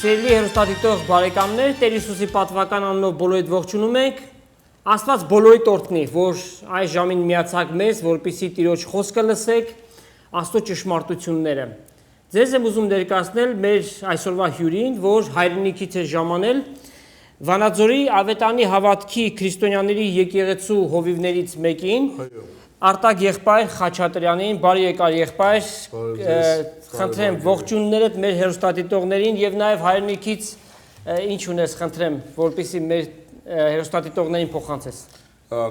Սիրելի հեռուստադիտող բարեկամներ, Տեր Հիսուսի պատվական անունով բոլորիդ ողջունում ենք։ Աստված բոլորիդ օրհնի, որ այս ժամին միացաք մեզ, որպեսզի Տիրոջ խոսքը լսեք, Աստծո ճշմարտությունները։ Ձեզ եմ ուզում ներկայացնել մեր այսօրվա հյուրին, որ հայրենիքից է ժամանել Վանաձորի Ավետանի հավատքի քրիստոնյաների եկեղեցու հովիվներից մեկին, Արտակ եղբայր Խաչատրյանին, բարի եկար եղբայր, խնդրեմ ողջուններդ մեր հեռուստադիտողներին եւ նաեւ հայրենիքից ինչ ունես, խնդրեմ, որպեսզի մեր հեռուստադիտողներին փոխանցես։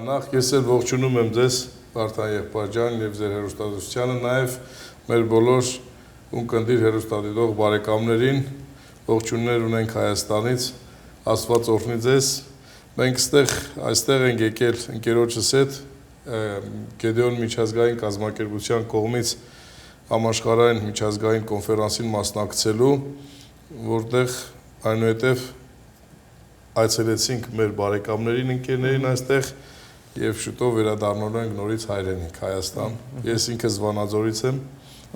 Նախ ես էլ ողջունում եմ ձեզ, Վարդան եղբայր ջան, եւ ձեր հեռուստադիտությանը, նաեւ մեր բոլոր ունկնդիր հեռուստադիտող բարեկամներին ողջուններ ունենք Հայաստանից, Աստված օրհնի ձեզ։ Մենք այստեղ ենք եկել ընկերոջս հետ Գեդեոն միջազգային կազմակերպության կողմից համաշխարհային միջազգային կոնֆերանսին մասնակցելու, որտեղ այնուհետև այցելեցինք մեր բարեկամներին, ընկերներին այստեղ եւ շուտով վերադառնալու ենք նորից հայրենիք Հայաստան։ Ես ինքս Վանաձորից եմ,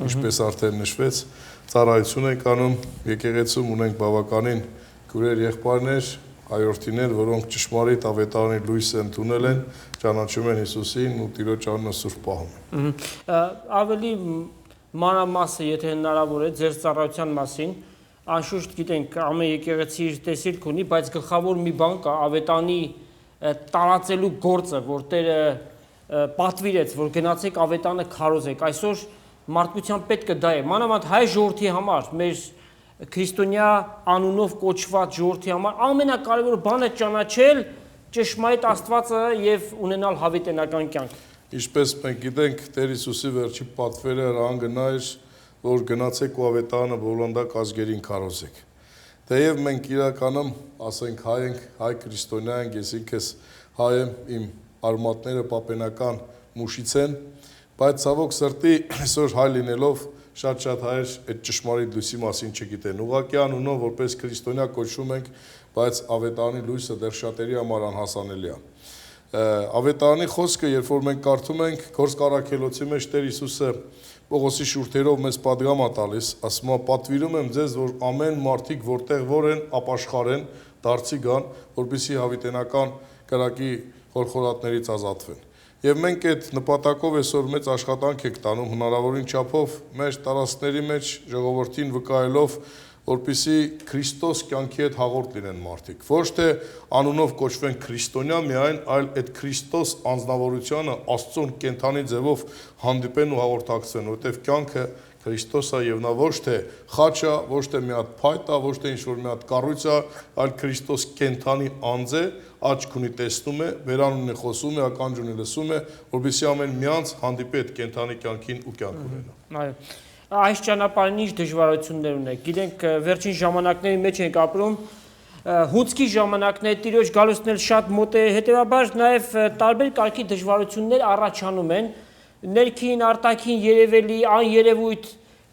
ինչպես արդեն նշվեց, ծառայություն ենք անում, եկեղեցում ունենք բավականին քուրեր եղբայրներ, հայրորդիներ, որոնք ճշմարիտ ավետարանի լույսը ընդունել են, ճանաչում են Հիսուսին ու Տիրոջ անունը սուրբ պահում են։ Ավելի մանրամասը, եթե հնարավոր է, ձեր ծառայության մասին, անշուշտ գիտենք, ամեն եկեղեցի իր տեսիլք ունի, բայց գլխավոր մի բան կա, ավետանի տարածելու գործը, որ Տերը պատվիրեց, որ գնացեք ավետանը քարոզեք։ Այսօր մարդկության պետք է դա է, մանավանդ հայ ժողովրդի համար, մեր քրիստոնյա անունով կոչված ժողովրդի համար ամենակարևոր բանը ճանաչել ճշմարիտ Աստվածը եւ ունենալ հավիտենական կյանք։ Ինչպես մենք գիտենք, Տեր Հիսուսի վերջի պատվերը հրահանգը նա էր, որ գնացեք ու ավետարանը բովլանդակ ազգերին քարոզեք։ Թեև մենք իրականում, ասենք հայ ենք, հայ քրիստոնյա ենք, ես ինքս հայ եմ, իմ արմատները պապենական մուշից են, բայց ցավոք սրտի այսօր հայ լինելով շատ հայեր այդ ճշմարիտ լույսի մասին չգիտեն։ Ուղղակի անունով որպես քրիստոնյա կոչվում ենք, բայց ավետարանի լույսը դեռ շատերի համար անհասանելի է։ Ավետարանի խոսքը, երբ որ մենք կարդում ենք, Գործք առաքելոցի մեջ Տեր Հիսուսը Պողոսի շուրթերով մեզ պատգամ է տալիս, ասում է պատվիրում եմ ձեզ, որ ամեն մարդիկ որտեղ որ են, ապաշխարեն, դարձի գան, որպեսզի հավիտենական կրակի խորխորատներից ազատվեն։ Եվ մենք այդ նպատակով այսօր մեծ աշխատանք ենք տանում հնարավորին չափով մեր տարածքների մեջ ժողովրդին վկայելով, որպեսզի Քրիստոս կյանքի հետ հաղորդ լինեն մարդիկ։ Ոչ թե անունով կոչվեն քրիստոնյա միայն, այլ այդ Քրիստոս անձնավորությունը Աստծուն կենթանի ձևով հանդիպեն ու հաղորդակցվեն, որովհետև կյանքը Քրիստոս է եւ նա ոչ թե խաչ է, ոչ թե մի հատ փայտ է, ոչ թե ինչ-որ մի հատ կառույց է, այլ Քրիստոս կենթանի անձ է, աչք ունի տեսնում է, բերանունի խոսում է, ականջ ունի լսում է, որովհետեւ ամեն միանց հանդիպի այդ կենթանի կյանքին ու կյանք ունենա։ Այո։ Այս ճանապարհին ինչ դժվարություններ ունեք։ Գիտենք, վերջին ժամանակների մեջ ենք ապրում, հունցքի ժամանակներ, Տիրոջ գալուստն էլ շատ մոտ է, հետեւաբար նաև տարբեր կարգի դժվարություններ առաջանում են, ներքին, արտաքին երևելի, աներևույթ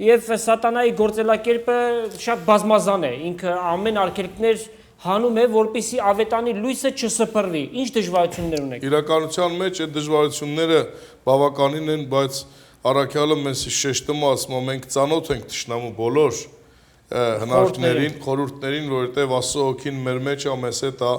եւ սատանայի գործելակերպը շատ բազմազան է։ Ինքը ամեն արգելքներ հանում է, որպեսզի ավետանի լույսը չսփռվի։ Ինչ դժվարություններ ունեք։ Իրականության մեջ այդ դժվարությունները բավականին են, բայց առաքյալը մեզ շեշտում է, ասում է, մենք ծանոթ ենք թշնամու բոլոր հնարքներին, խորհուրդներին, որովհետև Աստծո հոգին մեր մեջ է, մեզ հետ է։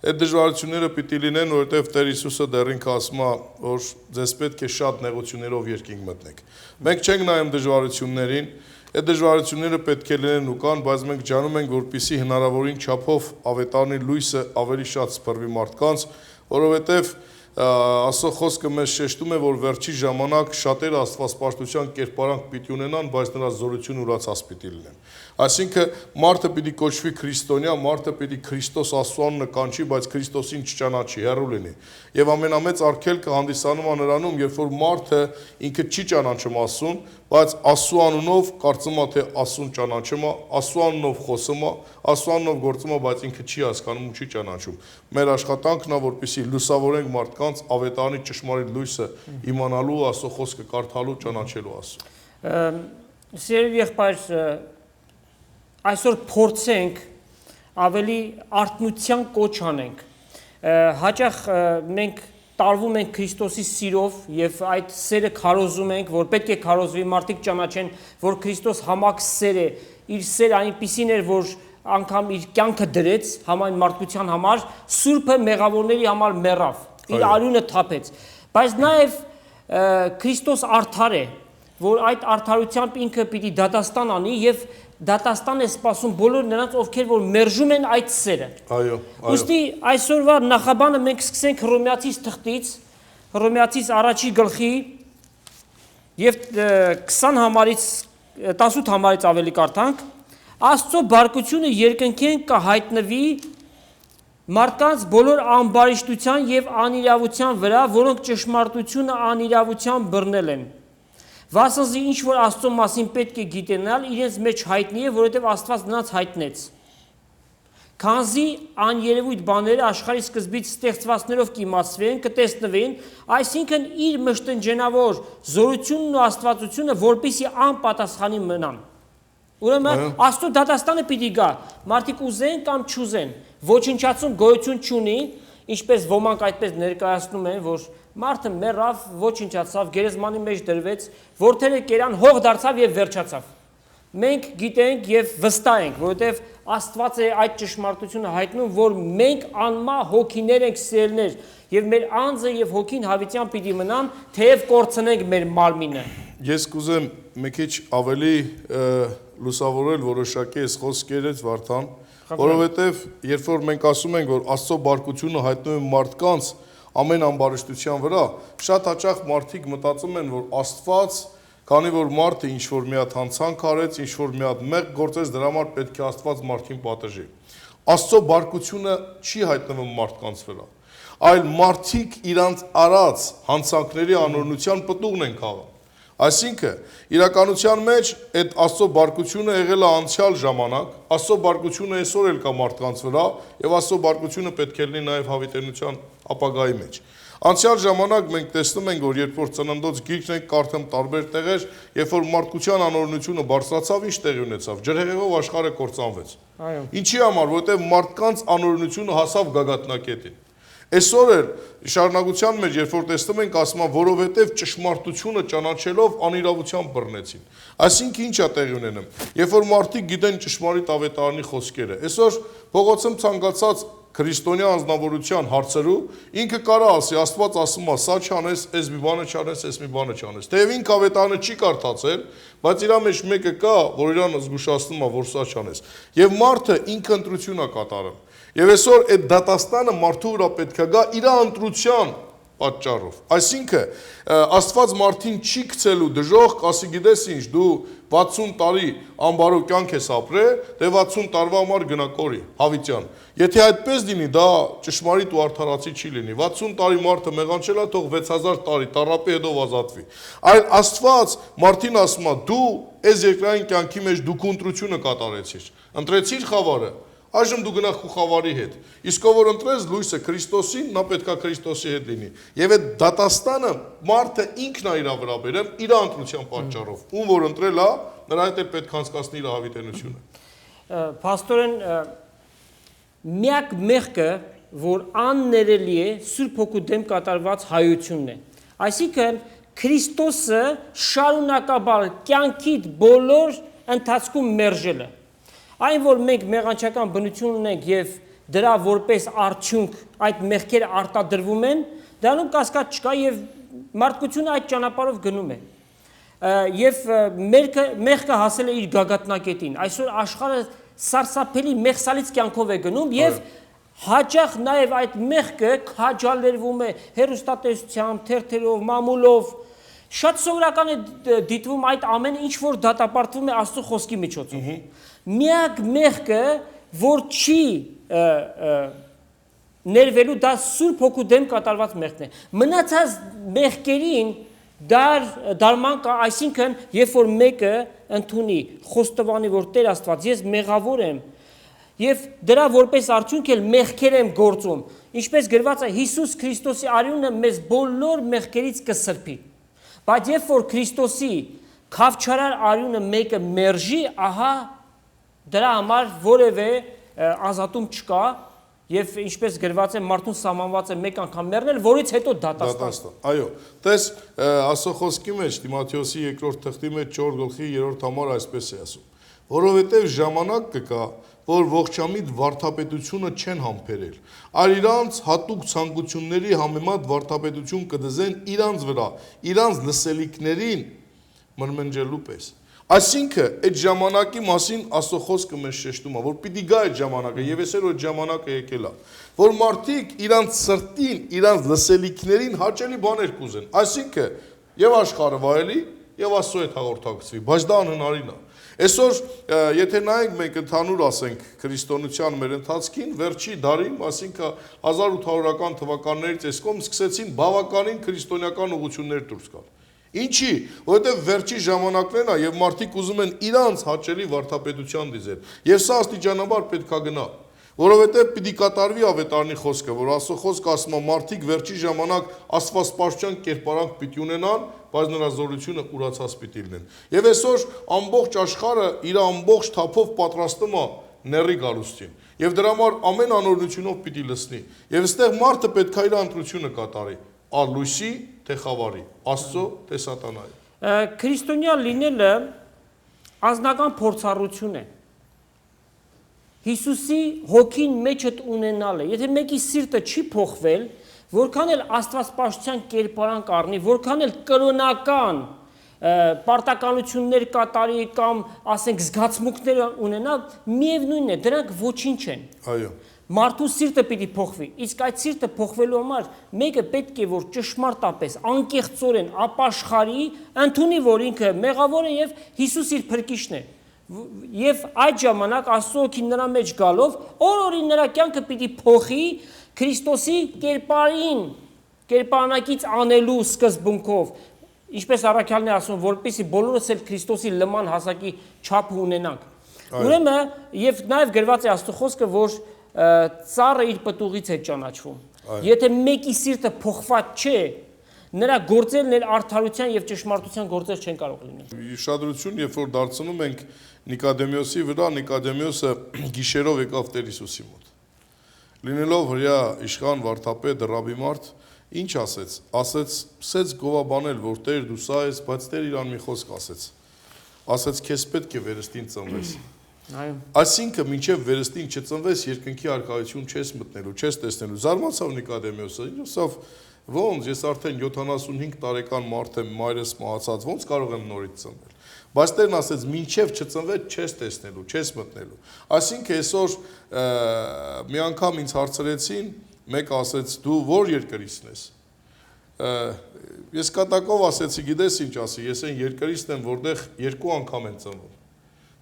Այդ դժվարությունները պիտի լինեն, որովհետև Տեր Հիսուսը դեռ ինքը ասում է, որ ձեզ պետք է շատ նեղություններով երկինք մտնեք։ Մենք չենք նայում դժվարություններին, այդ դժվարությունները պետք է լինեն ու կան, բայց մենք ջանում ենք, որպեսզի հնարավորին չափով ավետարանի լույսը ավելի շատ սփռվի մարդկանց, որովհետև Աստծո խոսքը մեզ շեշտում է, որ վերջի ժամանակ շատերը աստվածպաշտության կերպարանք պիտի ունենան, բայց նրա զորությունը ուրացած պիտի լինեն։ Այսինքն մարդը պիտի կոչվի քրիստոնյա, մարդը պիտի Քրիստոս Աստծո անունը կանչի, բայց Քրիստոսին չճանաչի, հեռու լինի։ Եվ ամենամեծ արգելքը հանդիսանում է նրանում, երբ որ մարդը ինքը չի ճանաչում Աստծուն, բայց Աստծո անունով կարծում է, թե Աստծուն ճանաչում է, Աստծո անունով խոսում է, Աստծո անունով գործում է, բայց ինքը չի հասկանում ու չի ճանաչում։ Մեր աշխատանքն է, որպեսզի լուսավորենք մարդկանց ավետարանի ճշմարիտ լույսը իմանալու, Աստծո խոսքը կարդալու, ճանաչելու Աստծուն։ Սիրելի եղբայր, այսօր փորձենք ավելի արթնության կոչ անենք։ Հաճախ մենք տարվում ենք Քրիստոսի սիրով եւ այդ սերը քարոզում ենք, որ պետք է քարոզվի, մարդիկ ճանաչեն, որ Քրիստոս համակ սեր է, իր սերը այնպիսին էր, որ անգամ իր կյանքը դրեց համայն մարդկության համար, Սուրբը մեղավորների համար մեռավ, իր արյունը թափեց, բայց նաև Քրիստոս արդար է, որ այդ արդարությամբ ինքը պիտի դատաստան անի եւ դատաստան է սպասում բոլոր նրանց, ովքեր որ մերժում են այդ սերը։ Այո, Ուստի այսօրվա նախաբանը մենք սկսենք Հռոմեացիս թղթից, Հռոմեացիս առաջի գլխի եւ 20 համարից 18 համարից ավելի կարդանք, Աստծո բարկությունը երկնքեն կհայտնվի մարդկանց բոլոր ամբարիշտության եւ անիրավության վրա, որոնք ճշմարտությունը անիրավության բռնել են։ Վասնզի ինչ որ Աստծո մասին պետք է գիտենալ, իրենց մեջ հայտնի է, որովհետև Աստված նրանց հայտնեց։ Քանզի աներևույթ բաները աշխարհի սկզբից ստեղծվածներով կիմացվեն, կտեսնվեն, այսինքն իր մշտնջենավոր զորությունն ու աստվածությունը, որպեսզի անպատասխանի մնան։ Ուրեմն Աստծո դատաստանը պիտի գա, մարդիկ ուզեն կամ չուզեն, ոչնչացում գոյություն չունի, ինչպես ոմանք այդպես ներկայացնում են, որ մարդը մեռավ, ոչնչացավ, գերեզմանի մեջ դրվեց, որդերը կերան, հող դարձավ եւ վերջացավ։ Մենք գիտենք եւ վստահ ենք, որովհետեւ Աստված է այդ ճշմարտությունը հայտնում, որ մենք անմա հոգիներ ենք սիրելներ եւ մեր անձը եւ հոգին հավիտյան պիտի մնան, թեև կորցնենք մեր մարմինը։ Ես կուզեմ մի քիչ ավելի լուսավորել որոշակի այս խոսքերից Վարդան, որովհետև երբ որ մենք ասում ենք, որ Աստծո բարկությունը հայտնում է մարդկանց ամեն ամբարիշտության վրա, շատ հաճախ մարդիկ մտածում են, որ Աստված, քանի որ մարդը ինչ որ մի հատ հանցանք արեց, ինչ որ մի հատ մեղք գործեց, դրա համար պետք է Աստված մարդին պատժի։ Աստծո բարկությունը չի հայտնվում մարդկանց վրա, այլ մարդիկ իրանց արած հանցանքների անօրինության պտուղն են քաղում։ Այսինքն, իրականության մեջ այդ Աստծո բարկությունը եղել է անցյալ ժամանակ, Աստծո բարկությունը այսօր էլ կա մարդկանց վրա, եւ Աստծո բարկությունը պետք է լինի նաեւ հավիտենության ապագայի մեջ։ Անցյալ ժամանակ մենք տեսնում ենք, որ երբ որ ծննդոց գիրքն ենք կարդում տարբեր տեղեր, երբ որ մարդկության անօրինությունը բարձրացավ, ինչ տեղի ունեցավ, ջրհեղեղով աշխարհը կործանվեց։ Ինչի համար, որովհետեւ մարդկանց անօրինությունը հասավ գագաթնակետին։ Այսօր էլ շարունակության մեջ, երբ որ տեսնում ենք, ասում են, որովհետև ճշմարտությունը ճանաչելով անիրավության բռնեցին։ Այսինքն ինչ է տեղի ունենում։ Երբ որ մարդիկ գիտեն ճշմարիտ ավետարանի խոսքերը, այսօր փողոցում ցանկացած քրիստոնյա անձնավորության հարցերու ինքը կարա ասի, Աստված ասում է, սա չանես, այս մի բանը չանես, այս մի բանը չանես։ Թեև ինքը ավետարանը չի կարդացել, բայց իր մեջ մեկը կա, որ իրան զգուշացնում է, որ սա չանես։ Եվ մարդը ինքը ընտրություն է կատարում։ Եվ այսօր այդ դատաստանը մարդու վրա պետք է գա իր ընտրության պատճառով։ Այսինքն Աստված մարդին չի գցելու դժոխք, ասի գիտես ինչ, դու 60 տարի ամբարո կյանք ես ապրել, դե 60 տարվա համար գնա կորի, հավիտյան։ Եթե այդպես լինի, դա ճշմարիտ ու արդարացի չի լինի։ 60 տարի մարդը մեղանչել է, թող 6000 տարի տարապի հետո ազատվի։ Այլ Աստված մարդին ասում է, դու այս երկրային կյանքի մեջ դու ընտրությունը կատարեցիր։ Ընտրեցիր խավարը, այժմ դու գնա քո խավարի հետ։ Իսկ ով որ ընտրես լույսը Քրիստոսին, նա պետքա Քրիստոսի հետ լինի։ Եվ այդ դատաստանը մարդը ինքն է իր վրա բերում իր ընտրության պատճառով։ Ում որ ընտրել է, նրա հետ էլ պետք է անցկացնի իր հավիտենությունը։ Պաստորեն միակ մեղքը, որ աններելի է, Սուրբ Հոգու դեմ կատարված հայությունն է։ Այսինքն Քրիստոսը շարունակաբար կյանքիդ բոլոր ընթացքում մերժելը։ Այն, որ մենք մեղանչական բնություն ունենք եւ դրա որպես արդյունք այդ մեղքերը արտադրվում են, դրանում կասկած չկա եւ մարդկությունը այդ ճանապարհով գնում է։ Եվ մեղքը հասել է իր գագաթնակետին։ Այսօր աշխարհը սարսափելի մեղսալից կյանքով է գնում եւ հաճախ նաեւ այդ մեղքը քաջալերվում է հերոստատեսությամբ, թերթերով, մամուլով։ Շատ սովորական է դիտվում այդ ամենը, ինչ որ դատապարտվում է Աստծո խոսքի միջոցով։ Միակ մեղքը, որ չի ներվելու, դա Սուրբ Հոգու դեմ կատարված մեղքն է։ Մնացած մեղքերին դարման կա, այսինքն, երբ որ մեկը ընդունի, խոստովանի, որ Տեր Աստված, ես մեղավոր եմ, եւ դրա որպես արդյունք էլ մեղքեր եմ գործում, ինչպես գրված է Հիսուս Քրիստոսի արյունը մեզ բոլոր մեղքերից կսրբի։ Բայց երբ որ Քրիստոսի քավչարար արյունը մեկը մերժի, ահա դրա համար որևէ ազատում չկա եւ ինչպես գրված է մարդուն սահմանված է մեկ անգամ մեռնել, որից հետո դատաստան։ Այո, տես Աստծո խոսքի մեջ Տիմոթեոսի 2-րդ թղթի մեջ 4 գլխի 3-րդ համար այսպես է ասում. որովհետև ժամանակ կգա, որ ողջամիտ վարդապետությունը չեն համբերել, այլ իրանց հատուկ ցանկությունների համեմատ վարդապետություն կդզեն իրանց վրա, իրանց լսելիքներին մրմնջելու պես։ Այսինքն այդ ժամանակի մասին Աստծո խոսքը մեզ շեշտում է, որ պիտի գա այդ ժամանակը, եւ այսօր այդ ժամանակը եկել է, որ մարդիկ իրանց սրտին, իրանց լսելիքներին հաճելի բաներ կուզեն, այսինքն եւ աշխարհը վայելի եւ Աստծո հետ հաղորդակցվի, բայց դա անհնարին է։ Այսօր եթե նայենք մենք ընդհանուր ասենք քրիստոնեության մեր ընթացքին, վերջի դարին, այսինքն 1800-ական թվականներից այս կողմ սկսեցին բավականին քրիստոնեական ուղղություններ դուրս գալ։ Ինչի, որովհետև վերջի ժամանակներն է եւ մարդիկ ուզում են իրանց հաճելի վարդապետության դիզել։ Եվ սա աստիճանաբար պետք է գնա, որովհետև պիտի կատարվի ավետարանի խոսքը, որ Աստծո խոսքը ասում է մարդիկ վերջի ժամանակ աստվածպաշտության կերպարանք պիտի ունենան, բայց նրա զորությունը ուրացած պիտի լինեն։ Եվ այսօր ամբողջ աշխարհը իր ամբողջ թափով պատրաստում է ների գալուստին։ Եվ դրա համար ամեն անօրենությունով պիտի լսնի։ Եվ այստեղ մարդը պետք է իր ընտրությունը կատարի, ալույսի թե խավարի, Աստծո թե սատանայի։ Քրիստոնյա լինելը անձնական փորձառություն է։ Հիսուսի հոգին մեջդ ունենալը, եթե մեկի սիրտը չի փոխվել, որքան էլ աստվածպաշտության կերպարանք առնի, որքան էլ կրոնական պարտականություններ կատարի կամ ասենք զգացմունքներ ունենա, միևնույնն է, դրանք ոչինչ են։ Այո։ Մարդու սիրտը պիտի փոխվի, իսկ այդ սիրտը փոխվելու համար մեկը պետք է որ ճշմարտապես անկեղծորեն ապաշխարի, ընդունի որ ինքը մեղավոր է եւ Հիսուս իր փրկիչն է։ Եվ այդ ժամանակ Աստծո հոգին նրա մեջ գալով օր-օրին նրա կյանքը պիտի փոխի Քրիստոսի կերպարանակից անելու սկզբունքով, ինչպես առաքյալն է ասում, որպեսզի բոլորս էլ Քրիստոսի լման հասակի չափ ունենանք։ Ուրեմն եւ նաեւ գրված է Աստծո խոսքը, որ ծառը իր պտուղից է ճանաչվում։ Եթե մեկի սիրտը փոխված չէ, նրա գործերն էլ արդարության եւ ճշմարտության գործեր չեն կարող լինել։ Ուշադրություն, երբ որ դարձնում ենք Նիկոդեմոսի վրա, Նիկոդեմոսը գիշերով եկավ Տեր Հիսուսի մոտ։ Լինելով հրյա իշխան վարդապետ ռաբի մարդ, ինչ ասեց։ Ասեց, «Սեց գովաբանել, որ Տեր դու սա ես, բայց Տեր իրան մի խոսք ասեց։ Ասեց, քեզ պետք է վերստին ծնվես»։ Այսինքն մինչև վերստին չծնվես, երկնքի արքայություն չես մտնելու, չես տեսնելու։ Զարմացավ Նիկոդեմոսը, ասավ, ոնց ես արդեն 75 տարեկան մարդ եմ, մայրս մահացած, ոնց կարող եմ նորից ծնվել։ Բայց Տերն ասեց, մինչև չծնվես չես տեսնելու, չես մտնելու։ Այսինքն այսօր մի անգամ ինձ հարցրեցին, մեկը ասեց, դու ո՞ր երկրիցն ես։ Ես կատակով ասեցի, գիտես ինչ ասի, ես այն երկրիցն եմ, որտեղ 2 անգամ են ծնվում։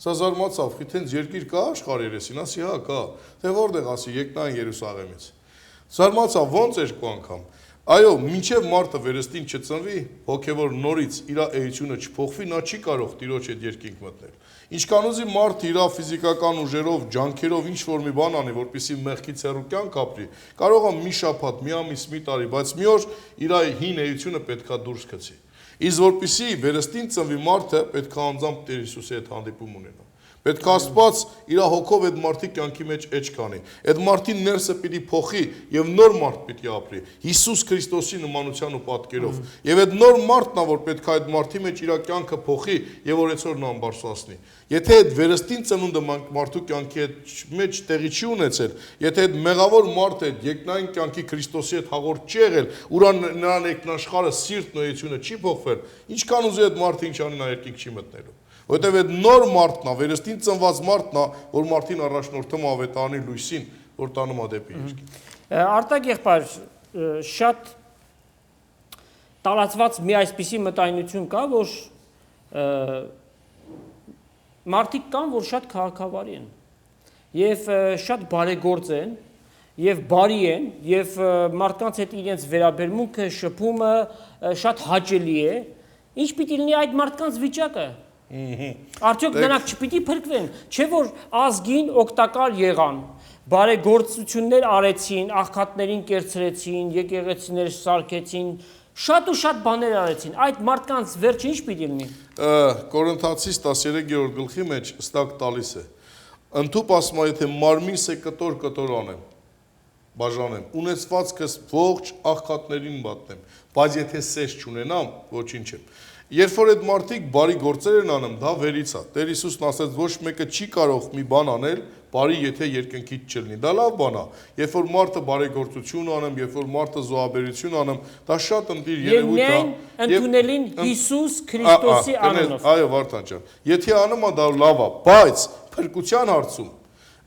Սա զարմացավ, խիթենց երկիր կա աշխարհի երեսին, ասի հա կա, թե որտեղ ասի եկնային Երուսաղեմից։ Զարմացավ, ոնց 2 անգամ։ Այո, մինչև մարդը վերստին չծնվի, հոգևոր նորից իր էությունը չփոխվի, նա չի կարող Տիրոջ այդ երկինք մտնել։ Ինչքան ուզի մարդը իր ֆիզիկական ուժերով, ջանքերով ինչ որ մի բան անի, որպեսզի մեղքից հեռու կյանք ապրի, կարող է մի շաբաթ, մի ամիս, մի տարի, բայց մի օր իր հին էությունը պետքա դուրս գցի։ Իսկ որպեսզի վերստին ծնվի մարդը, պետքա անձամբ Տեր Հիսուսի հետ հանդիպում ունենա։ Պետք է Աստված իր հոգով այդ մարդի կյանքի մեջ էջ կանի։ Այդ մարդի ներսը պիտի փոխի եւ նոր մարդ պիտի ապրի Հիսուս Քրիստոսի նմանության ու պատկերով։ Եվ այդ նոր մարդն է, որ պետք է այդ մարդի մեջ իր կյանքը փոխի եւ որ այսօր նա ամբարսացնի։ Եթե այդ վերստին ծնունդը մարդու կյանքի մեջ տեղի չի ունեցել, եթե այդ մեղավոր մարդը այդ երկնային կյանքի Քրիստոսի հետ հաղորդ չի եղել, ուրան նրան երկնաշխարհը սիրտ նոյությունը չի փոխվել, ինչքան ուզի այդ մարդը ինչ անի նա երկինք չի մտնելու։ Որտեւ այդ նոր մարդն է, վերստին ծնված մարդն է, որ մարդին առաջնորդում ավետարանի լույսին, որ տանում է դեպի երկինք։ Արտակ եղբայր, շատ տարածված մի այսպիսի մտայնություն կա, որ մարդիկ կան, որ շատ քաղաքավարի են եւ շատ բարեգործ են եւ բարի են եւ մարդկանց հետ իրենց վերաբերմունքը, շփումը շատ հաճելի է։ Ինչ պիտի լինի այդ մարդկանց վիճակը։ Արդյոք նրանք չպիտի փրկվեն, չէ որ ազգին օգտակար եղան, բարեգործություններ արեցին, աղքատներին կերցրեցին, եկեղեցիներ սարքեցին, շատ ու շատ բաներ արեցին, այդ մարդկանց վերջը ինչ պիտի լինի։ Կորինթացիս 13-րդ գլխի մեջ ստակ տալիս է։ Ընդհուպ ասում է, եթե մարմինս է կտոր անեմ, բաժանեմ, ունեցվածքս ողջ աղքատներին մատնեմ, բայց եթե սես չունենամ, ոչինչ եմ։ Երբ որ այդ մարդիկ բարի գործեր են անում, դա վերից է։ Տեր Հիսուսն ասաց, ոչ մեկը չի կարող մի բան անել, բարի եթե երկնքից չլինի։ Դա լավ բան է։ Երբ որ մարդը բարեգործություն անեմ, երբ որ մարդը զոհաբերություն անեմ, դա շատ ընտիր երևույթ է։ Եվ ընդունելին Հիսուս Քրիստոսի անունով։ Այո, Վարդան ջան։ Եթե անում է դա լավ է, բայց փրկության հարցում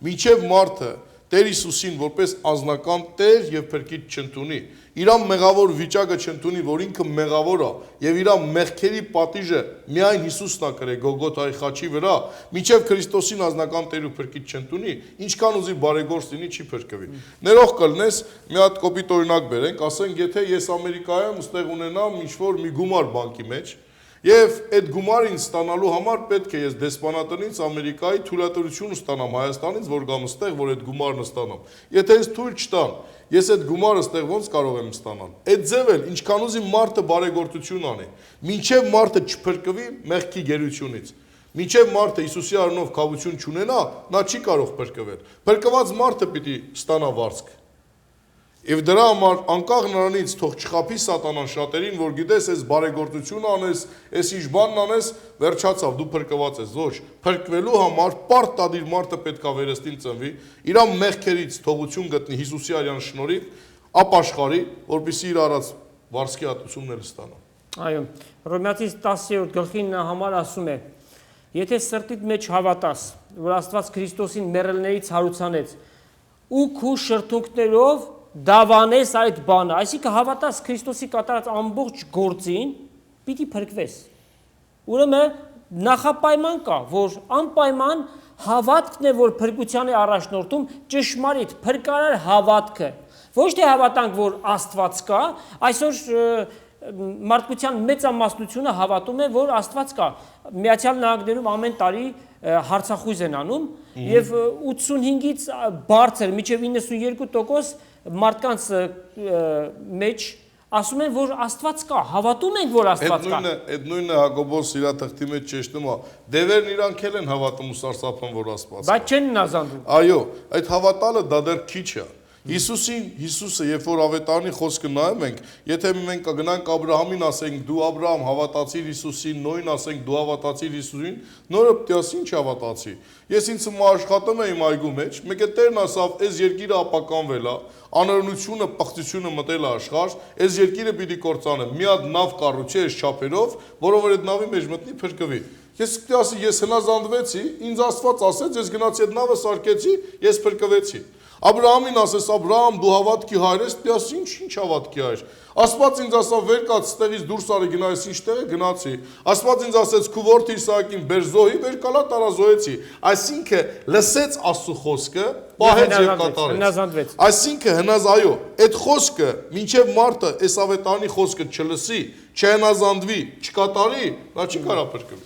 մինչև մարդը Տեր Հիսուսին որպես անձնական Տեր եւ Փրկիչ չընդունի, իրան մեղավոր վիճակը չընդունի, որ ինքը մեղավոր է եւ իր մեղքերի պատիժը միայն Հիսուսն է կրել Գողգոթայի խաչի վրա, մինչեւ Քրիստոսին անձնական Տեր ու Փրկիչ չընդունի, ինչքան ուզի բարեգործ լինի, չի փրկվի։ Ներող կլնես, մի հատ կոպիտ օրինակ բերենք, ասենք, եթե ես Ամերիկայում ստեղ ունենամ ինչ-որ մի գումար բանկի մեջ, եւ այդ գումարին ստանալու համար պետք է ես դեսպանատնից Ամերիկայի թույլատվություն ստանամ Հայաստանից, որ գամ ստեղ, որ այդ գումարն ստանամ։ Եթե ես թույլ չտամ, ես այդ գումարը ստեղ ոնց կարող եմ ստանալ։ Այդ ձև էլ ինչքան ուզի մարդը բարեգործություն անի, մինչև մարդը չփրկվի մեղքի գերությունից, մինչև մարդը Հիսուսի անունով քավություն չունենա, նա չի կարող փրկվել։ Փրկված մարդը պիտի ստանա վարձք։ Եվ դրա համար անկախ նրանից թող չխափի սատանան շատերին, որ գիտես, այս բարեգործությունը անես, այս ինչ բանն անես, վերջացավ, դու փրկված ես, ոչ, փրկվելու համար պարտադիր մարդը պետք է վերստին ծնվի, իր մեղքերից թողություն գտնի Հիսուսի արյան շնորհիվ, ապաշխարի, որպեսզի իր արած վարձքի հատուցումն էլ ստանա։ Այո, Հռոմեացիս 10-րդ գլխին համար ասում է. Եթե սրտիդ մեջ հավատաս, որ Աստված Քրիստոսին մեռելներից հարուցանեց, ու քու շրթունքներով դավանես այդ բանը, այսինքն հավատաս Քրիստոսի կատարած ամբողջ գործին, պիտի փրկվես։ Ուրեմն նախապայման կա, որ անպայման հավատքն է, որ փրկության է առաջնորդում, ճշմարիտ փրկարար հավատքը։ Ոչ թե հավատանք, որ Աստված կա, այսօր մարդկության մեծամասնությունը հավատում է, որ Աստված կա։ Միացյալ Նահանգներում ամեն տարի հարցախույզ են անում եւ 85-ից բարձր մինչեւ 92% մարդկանց մեջ ասում են, որ Աստված կա, հավատում ենք, որ Աստված կա։ Այդ նույնը Հակոբոս իր թղթի մեջ ճեշտում է։ Դևերն իրանք էլ են հավատում ու սարսափում, որ Աստված կա։ Բայց չեն հնազանդում։ Այո, այդ հավատալը դա դեռ քիչ է։ Հիսուսը, երբ որ ավետարանի խոսքը նայում ենք, եթե մենք կգնանք Աբրահամին, ասենք դու Աբրահամ հավատացիր Հիսուսին, Նոյին ասենք դու հավատացիր Հիսուսին, նորը պետք է ասի ինչ հավատացի։ Ես ինձ աշխատում եմ այգու մեջ, մեկ է Տերն ասավ, այս երկիրը ապականվել է, անօրենությունը, պղծությունը մտել է աշխարհ, այս երկիրը պիտի կործանեմ։ Մի հատ նավ կառուցի այս չափերով, որով որ այդ նավի մեջ մտնի փրկվի։ Ես պետք է ասի, ես հնազանդվեցի, ինձ Աստված ասեց, ես գնացի այդ նավը սարքեցի, ես փրկվեցի։ Աբրահամին ասես, Աբրահամ դու հավատքի հայր ես, դու ասես ինչ հավատքի հայր։ Աստված ինձ ասավ վեր կաց ստեղից դուրս արի գնայես ինչ տեղ է գնացի։ Աստված ինձ ասեց քու որդի Իսահակին բեր զոհի, վեր կալա տարազոհեցի։ Այսինքն լսեց Աստծո խոսքը, պահեց եւ կատարեց։ Այսինքն այո, այդ խոսքը մինչեւ մարդը այս ավետարանի խոսքը չլսի, չհնազանդվի, չկատարի, նա չի կարա փրկվի։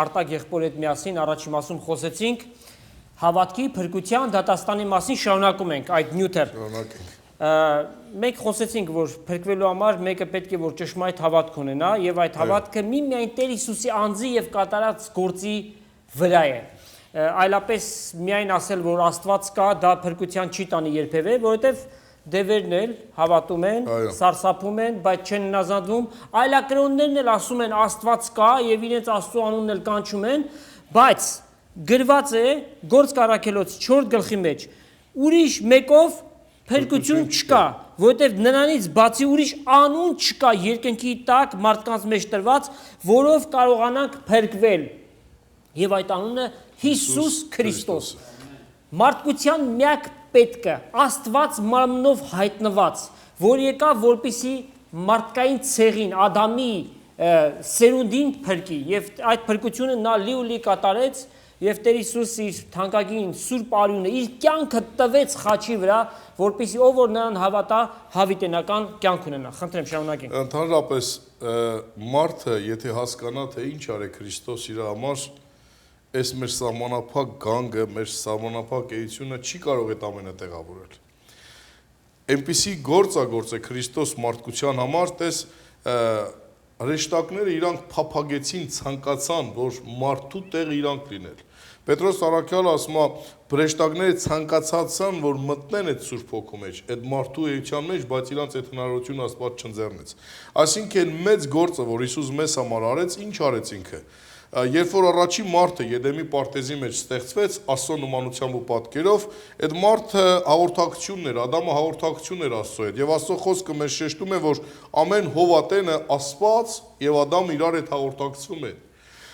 Արտակ եղբոր հետ միասին առաջի մասում խոսեցինք հավատքի փրկության դատաստանի մասին, շարունակում ենք այդ նյութը։ Մենք խոսեցինք, որ փրկվելու համար մեկը պետք է որ ճշմարիտ հավատք ունենա եւ այդ հավատքը միմիայն Տեր Հիսուսի անձի եւ կատարած գործի վրա է։ Այլապես միայն ասել, որ Աստված կա, դա փրկության չի տանի երբևէ, որովհետեւ դևերն էլ հավատում են, սարսափում են, բայց չեն հնազանդվում, այլակրոններն էլ ասում են Աստված կա եւ իրենց Աստծո անունն էլ կանչում են, բայց գրված է Գործք առաքելոց 4 գլխի մեջ ուրիշ մեկով փրկություն չկա, որովհետև նրանից բացի ուրիշ անուն չկա երկնքի տակ մարդկանց մեջ տրված, որով կարողանանք փրկվել։ Եվ այդ անունը Հիսուս Քրիստոս։ Մարդկության միակ պետքը Աստված մարմնով հայտնված, որ եկավ որպեսզի մարդկային ցեղին, Ադամի սերունդին փրկի, եւ այդ փրկությունը նա լի կատարեց, եւ Տեր Հիսուս իր թանկագին սուրբ արյունը իր կյանքը տվեց խաչի վրա, որպեսզի ով որ նրան հավատա, հավիտենական կյանք ունենա։ Խնդրեմ շարունակենք։ Ընդհանրապես մարդը, եթե հասկանա, թե ինչ արե Քրիստոս իր համար, այս մեր սահմանափակ գանգը, մեր սահմանափակ էությունը չի կարող այդ ամենը տեղավորել։ Այնպիսի գործ է Քրիստոս մարդկության համար, տես հրեշտակները իրանք փափագեցին, ցանկացան, որ մարդու տեղը իրանք լինել։ Պետրոս առաքյալը ասում է, հրեշտակները ցանկացան, որ մտնեն այդ Սուրբ Հոգու մեջ, այդ մարդու էության մեջ, բայց իրանք այդ հնարավորությունը Աստված չընձեռնեց։ Այսինքն մեծ գործը, որ Հիսուս մեզ համար արեց, ինչ արեց ինքը։ Երբ որ առաջի մարդը Եդեմի պարտեզի մեջ ստեղծվեց Աստծո նմանությամբ ու պատկերով, այդ մարդը հաղորդակցությունն էր, Ադամը հաղորդակցություն էր Աստծո հետ, եւ Աստծո խոսքը մեզ շեշտում է, որ ամեն հովատենը Աստված եւ Ադամը իրար հետ հաղորդակցվում են։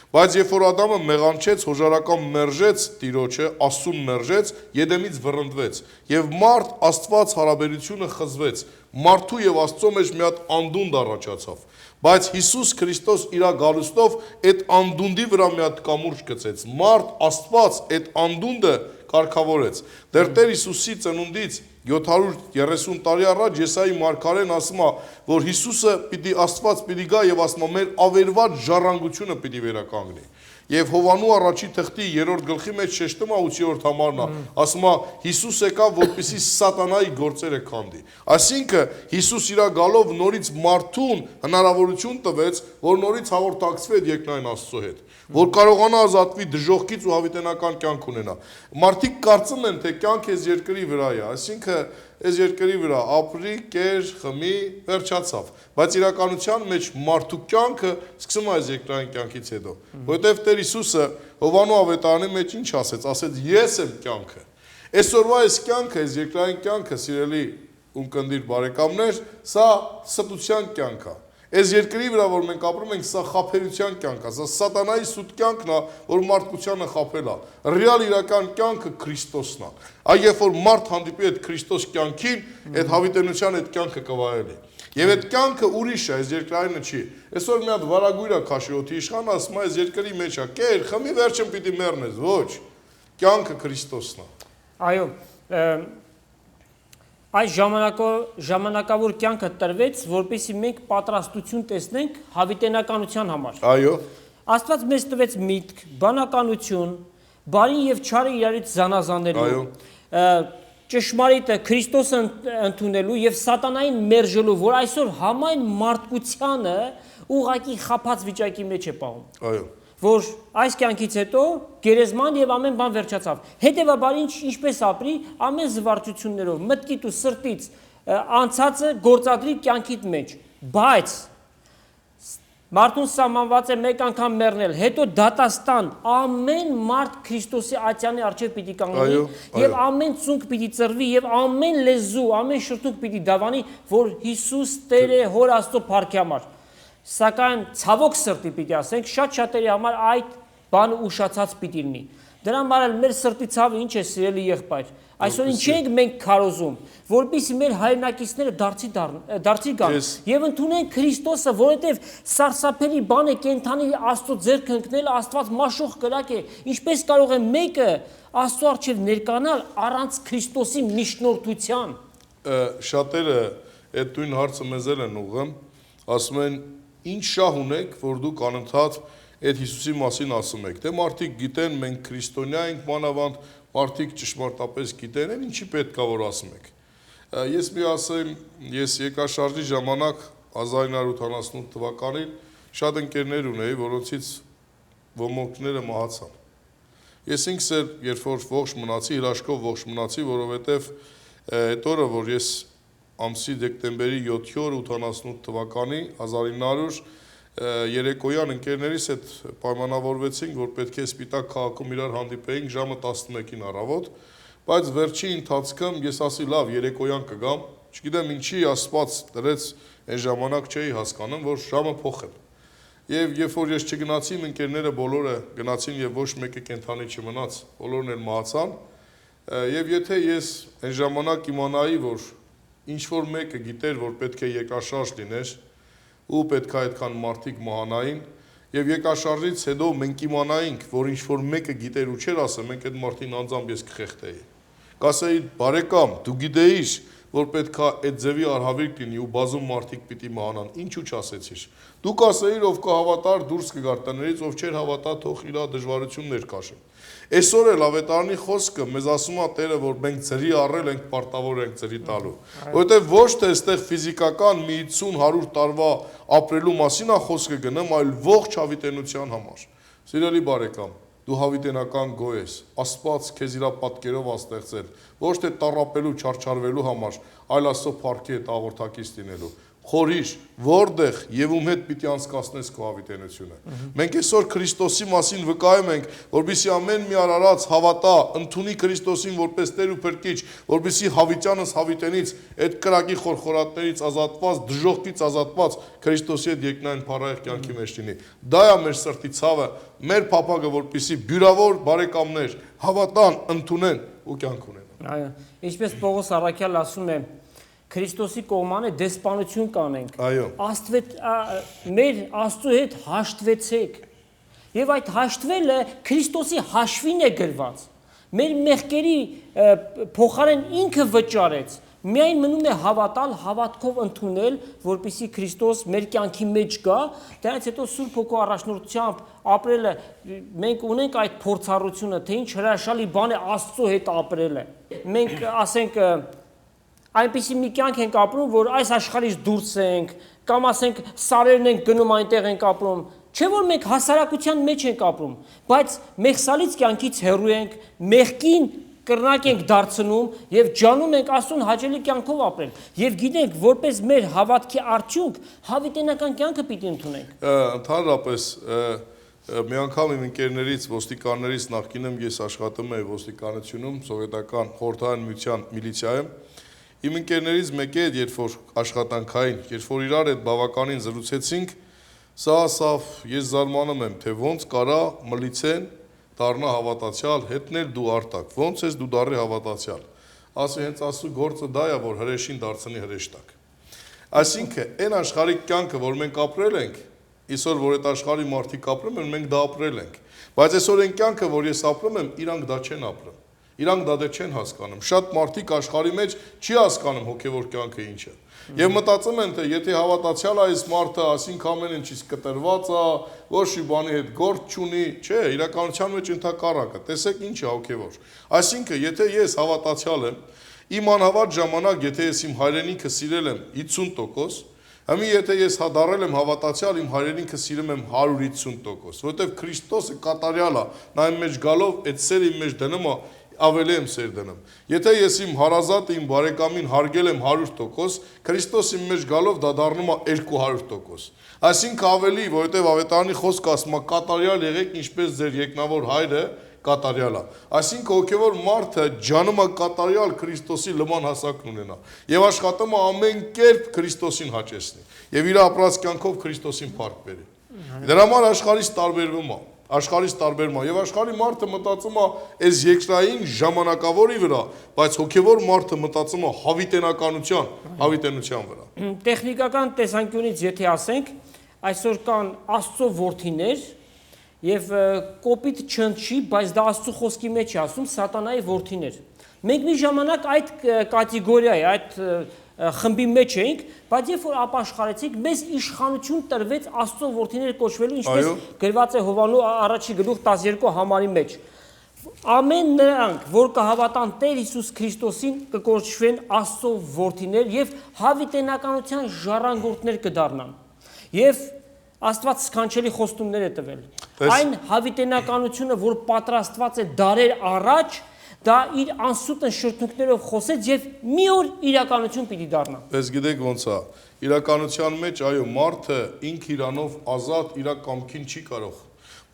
Բայց երբ որ Ադամը մեղանչեց, հոժարական մերժեց Տիրոջը, Աստծուն մերժեց, Եդեմից վռնդվեց, եւ մարդ Աստված հարաբերությունը խզվեց, մարդու եւ Աստծո մեջ մի հատ անդունդ առաջացավ։ Բայց Հիսուս Քրիստոս իր գալուստով այդ անդունդի վրա մի հատ կամուրջ գցեց։ Մարդ Աստված այդ անդունդը կարգավորեց։ Դեռ Տեր Հիսուսի ծնունդից 730 տարի առաջ Եսայի մարգարեն ասում է, որ Հիսուսը պիտի Աստված պիտի գա եւ ասում է մեր ավերված ժառանգությունը պիտի վերականգնի։ Եվ Հովանու առաջի թղթի 3-րդ գլխի մեջ շեշտում է 8-րդ համարն է, ասում է Հիսուս եկավ, որպեսզի սատանայի գործերը քանդի։ Այսինքն Հիսուս իր գալով նորից մարդուն հնարավորություն տվեց, որ նորից հաղորդակցվի այդ երկնային Աստծո հետ, որ կարողանա ազատվի դժոխքից ու հավիտենական կյանք ունենա։ Մարդիկ կարծում են, թե կյանք այս երկրի վրա է, այսինքն այս երկրի վրա ապրի, կեր, խմի, վերջացավ։ Բայց իրականության մեջ մարդու կյանքը սկսում է այս երկրային կյանքից հետո։ Որովհետև Տեր Հիսուսը Հովանու ավետարանի մեջ ինչ ասեց, ասեց ես եմ կյանքը։ Այսօրվա այս կյանքը, այս երկրային կյանքը, սիրելի ունկնդիր բարեկամներ, սա ստության կյանք է։ Այս երկրի վրա, որ մենք ապրում ենք, սա խաբերության կյանք է, սա սատանայի սուտ կյանքն է, որ մարդկությանը խաբել է։ Ռեալ իրական կյանքը Քրիստոսն է։ Այ երբ որ մարդ հանդիպի այդ Քրիստոս կյանքին, այդ հավիտենության այդ կյանքը կվայելի։ Եվ այդ կյանքը ուրիշ է, այս երկրայինը չի։ Այսօր մի հատ վարագույր է քաշի իշխանը, ասում է, այս երկրի մեջ է, կեր, խմի, վերջում պիտի մեռնես, ոչ։ Կյանքը Քրիստոսն է։ Այո, այս ժամանակավոր կյանքը տրվեց, որպեսզի մենք պատրաստություն տեսնենք հավիտենականության համար։ Այո։ Աստված մեզ տվեց միտք, բանականություն, բարին եւ չարը իրարից զանազանելու, ճշմարիտը Քրիստոսը ընդունելու եւ սատանային մերժելու, որ այսօր համայն մարդկությանը ուղղակի խափած վիճակի մեջ է պահում։ Այո։ Որ այս կյանքից հետո գերեզման եւ ամեն բան վերջացավ։ Հետևաբար ինչպես ապրի, ամեն զվարճություններով, մտքիդ ու սրտից անցածը գործադրի կյանքիդ մեջ։ Բայց մարդուն սահմանված է մեկ անգամ մեռնել, հետո դատաստան, ամեն մարդ Քրիստոսի ատյանի առջև պիտի կանգնի եւ ամեն ծունկ պիտի ծռվի եւ ամեն լեզու, ամեն շրթունք պիտի դավանի, որ Հիսուս Տեր է հոր Աստծո փառքի համար։ Սակայն ցավոք սրտի պիտի ասենք, շատ շատերի համար այդ բանը ուշացած պիտի լինի։ Դրա համար էլ մեր սրտի ցավը ինչ է, սիրելի եղբայր։ Այսօր ինչ ենք մենք քարոզում, որպեսզի մեր հայրենակիցները դարձի գան եւ ընդունեն Քրիստոսը, որովհետեւ սարսափելի բան է կենթանի Աստծո ձեռքը ընկնել, Աստված մաշող կրակ է։ Ինչպես կարող է մեկը Աստծո առջև ներկանալ առանց Քրիստոսի միջնորդության։ Շատերը այդ նույն հարցը մեզ են ուղղում, ասում են ինչ շահ ունեք, որ դուք անընդհատ այդ Հիսուսի մասին ասում եք, թե մարդիկ գիտեն, մենք քրիստոնյա ենք, մանավանդ մարդիկ ճշմարտապես գիտեն, ինչի պետք է որ ասում եք։ Ես մի ասեմ, ես եկաշարժի ժամանակ 1988 թվականին շատ ընկերներ ունեի, որոնցից ոմոնքները մահացան։ Ես ինքս էլ երբ որ ողջ մնացի, հրաշքով ողջ մնացի, որովհետև այդ օրը, որ ես ամսի դեկտեմբերի 7-ի օրը 88 թվականի 1900 երեկոյան ընկերներիս հետ պայմանավորվեցինք, որ պետք է Սպիտակ քաղաքում իրար հանդիպեինք ժամը 11-ին առավոտ, բայց վերջի ընթացքում ես ասի լավ երեկոյան կգամ, չգիտեմ ինչի Աստված դրեց այն ժամանակ չէի հասկանում, որ ժամը փոխել։ Եվ երբ որ ես չգնացի, իմ ընկերները բոլորը գնացին եւ ոչ մեկը կենթանի չմնաց, բոլորն էլ մահացան, եւ եթե ես այն ժամանակ իմանայի, որ ինչ որ մեկը գիտեր, որ պետք է եկաշարժ լիներ, ու պետք է այդքան մարդիկ մահանային, եւ եկաշարժից հետո մենք իմանայինք, որ ինչ որ մեկը գիտեր ու չէր ասել, մենք այդ մարդին անձամբ ես կխեղդեի։ Կասեի, բարեկամ, դու գիտեիր, որ պետք է այդ ձևի արհավիրք լինի ու բազում մարդիկ պիտի մահանան, ինչու չասեցիր։ Դու կասեիր, ով կհավատար դուրս կգար տներից, ով չէր հավատա, թող իր դժվարություններ կաշի։ Այսօր էլ ավետարանի խոսքը մեզ ասում է Տերը, որ մենք ծրի առել ենք, պարտավոր ենք ծրի տալու։ Որովհետև ոչ թե այստեղ ֆիզիկական մի 50-100 տարվա ապրելու մասին է խոսքը գնում, այլ ողջ հավիտենության համար։ Սիրելի բարեկամ, դու հավիտենական գոյ ես, Աստված քեզ իր պատկերով ստեղծել, ոչ թե տառապելու, չարչարվելու համար, այլ Աստծո փառքի հետ հաղորդակից լինելու։ խորհիր, որտեղ եւ ում հետ պիտի անցկացնես քո հավիտենությունը։ Մենք այսօր Քրիստոսի մասին վկայում ենք, որբիսի ամեն մի արարած հավատա, ընդունի Քրիստոսին որպես Տեր ու Փրկիչ, որբիսի հավիտյանս հավիտենից, այդ կրակի խորխորատներից ազատված, դժոխքից ազատված Քրիստոսի հետ երկնային փառահեղ կյանքի մեջ լինի։ Դա է մեր սրտի ցավը, մեր փափագը, որբիսի բյուրավոր բարեկամներ հավատան, ընդունեն ու կյանք ունենան։ Այո, ինչպես Պողոս Առաքյալն ասում է, Քրիստոսի կողմանը դեսպանություն կանենք։ Այո։ Մեր Աստծո հետ հաշտվեցեք։ Եվ այդ հաշտվելը Քրիստոսի հաշվին է գրված։ Մեր մեղքերի փոխարեն ինքը վճարեց։ Միայն մնում է հավատալ, հավատքով ընդունել, որպեսզի Քրիստոս մեր կյանքի մեջ գա, դրանից հետո Սուրբ Հոգու առաջնորդությամբ ապրելը մենք ունենք այդ փորձառությունը, թե ինչ հրաշալի բան է Աստծո հետ ապրելը։ Մենք ասենք այնպիսի մի կյանք ենք ապրում, որ այս աշխարհից դուրս ենք, կամ ասենք սարերն ենք գնում այնտեղ ենք ապրում, չէ որ մենք հասարակության մեջ ենք ապրում, բայց մեղսալից կյանքից հեռու ենք, մեղքին կրնակ ենք դարձնում եւ ջանում ենք Աստծուն հաճելի կյանքով ապրել։ Եվ գիտենք, որպես մեր հավատքի արդյունք հավիտենական կյանքը պիտի ընդունենք։ Ընդհանրապես մի անգամ իմ ընկերներից, ոստիկաններից նախկինում ես աշխատում էի ոստիկանությունում, սովետական խորհրդային միության միլիցիայում։ Իմ ընկերներից մեկի հետ, երբ որ աշխատանքային, երբ որ իրար հետ բավականին զրուցեցինք, սա ես զարմանում եմ, թե ոնց կարա մլիցեն դառնա հավատացյալ, հետնել դու արտակ, ոնց ես դու դառնի հավատացյալ։ Ասի հենց Աստծո գործը դա է, որ հրեշին դարձնի հրեշտակ։ Այսինքն, այն աշխարհիկ կյանքը, որ մենք ապրել ենք, այսօր որ այդ աշխարհի մարդիկ ապրում են, մենք դա ապրել ենք։ Բայց այսօր այն կյանքը, որ ես ապրում եմ, իրանք դա չեն ապրում։ Իրանք դա դեռ չեն հասկանում։ Շատ մարդիկ աշխարհի մեջ չի հասկանում հոգևոր կյանքը ինչ է։ Եվ մտածում են, թե եթե հավատացյալ է այս մարդը, այսինքն ամեն ինչից կտրված է, ոչ մի բանի հետ գործ չունի, չէ, իրականության մեջ ընդհակառակը։ Տեսեք ինչ է հոգևոր։ Այսինքն, եթե ես հավատացյալ եմ, իմ անհավատ ժամանակ, եթե ես իմ հայրենիքը սիրել եմ 50%, Հիմա եթե ես դառել եմ հավատացյալ, իմ հայրենիքը սիրում եմ 150%, որովհետև Քրիստոսը կատարյալ է, նա իմ մեջ գալով այդ սերը իմ մեջ դնում է, ավելի եմ սեր դնում։ Եթե ես իմ հարազատը, իմ բարեկամին հարգել եմ 100%, Քրիստոս իմ մեջ գալով դա դառնում է 200%։ Այսինքն ավելի, որովհետև ավետարանի խոսքը ասում է կատարյալ եղեք, ինչպես ձեր երկնավոր հայրը կատարյալ է։ Այսինքն հոգևոր մարդը ջանում է կատարյալ Քրիստոսի լման հասակն ունենա եւ աշխատում է ամեն կերպ Քրիստոսին հաճեսնի եւ իր ապրած կյանքով Քրիստոսին փառք բերի։ Դրա համար աշխարհից տարբերվում է, եւ աշխարհի մարդը մտածում է այս երկրային ժամանակավորի վրա, բայց հոգևոր մարդը մտածում է հավիտենության վրա։ Տեխնիկական տեսանկյունից եթե ասենք, այսօր կան Աստծո որդիներ եւ կոպիտ չնչի, բայց դա Աստծո խոսքի մեջ է ասում սատանայի որդիներ։ Մենք մի ժամանակ այդ կատեգորիայի, այդ խմբի մեջ էինք, բայց երբ որ ապաշխարեցինք, մեզ իշխանություն տրվեց Աստծո որդիներ կոչվելու, ինչպես գրված է Հովանու առաջի գլուխ 12 համարի մեջ։ Ամեն նրանք, որ կհավատան Տեր Հիսուս Քրիստոսին, կկոչվեն Աստծո որդիներ եւ հավիտենականության ժառանգորդներ կդառնան։ Եվ Աստված սքանչելի խոստումներ է տվել։ Այն հավիտենականությունը, որ պատրաստված է դարեր առաջ, դա իր անսուտն շրթունքներով խոսեց եւ մի օր իրականություն պիտի դառնա։ Պես գիտեք ոնց է, իրականության մեջ այո, մարդը ինք իրանով ազատ իր կամքին չի կարող։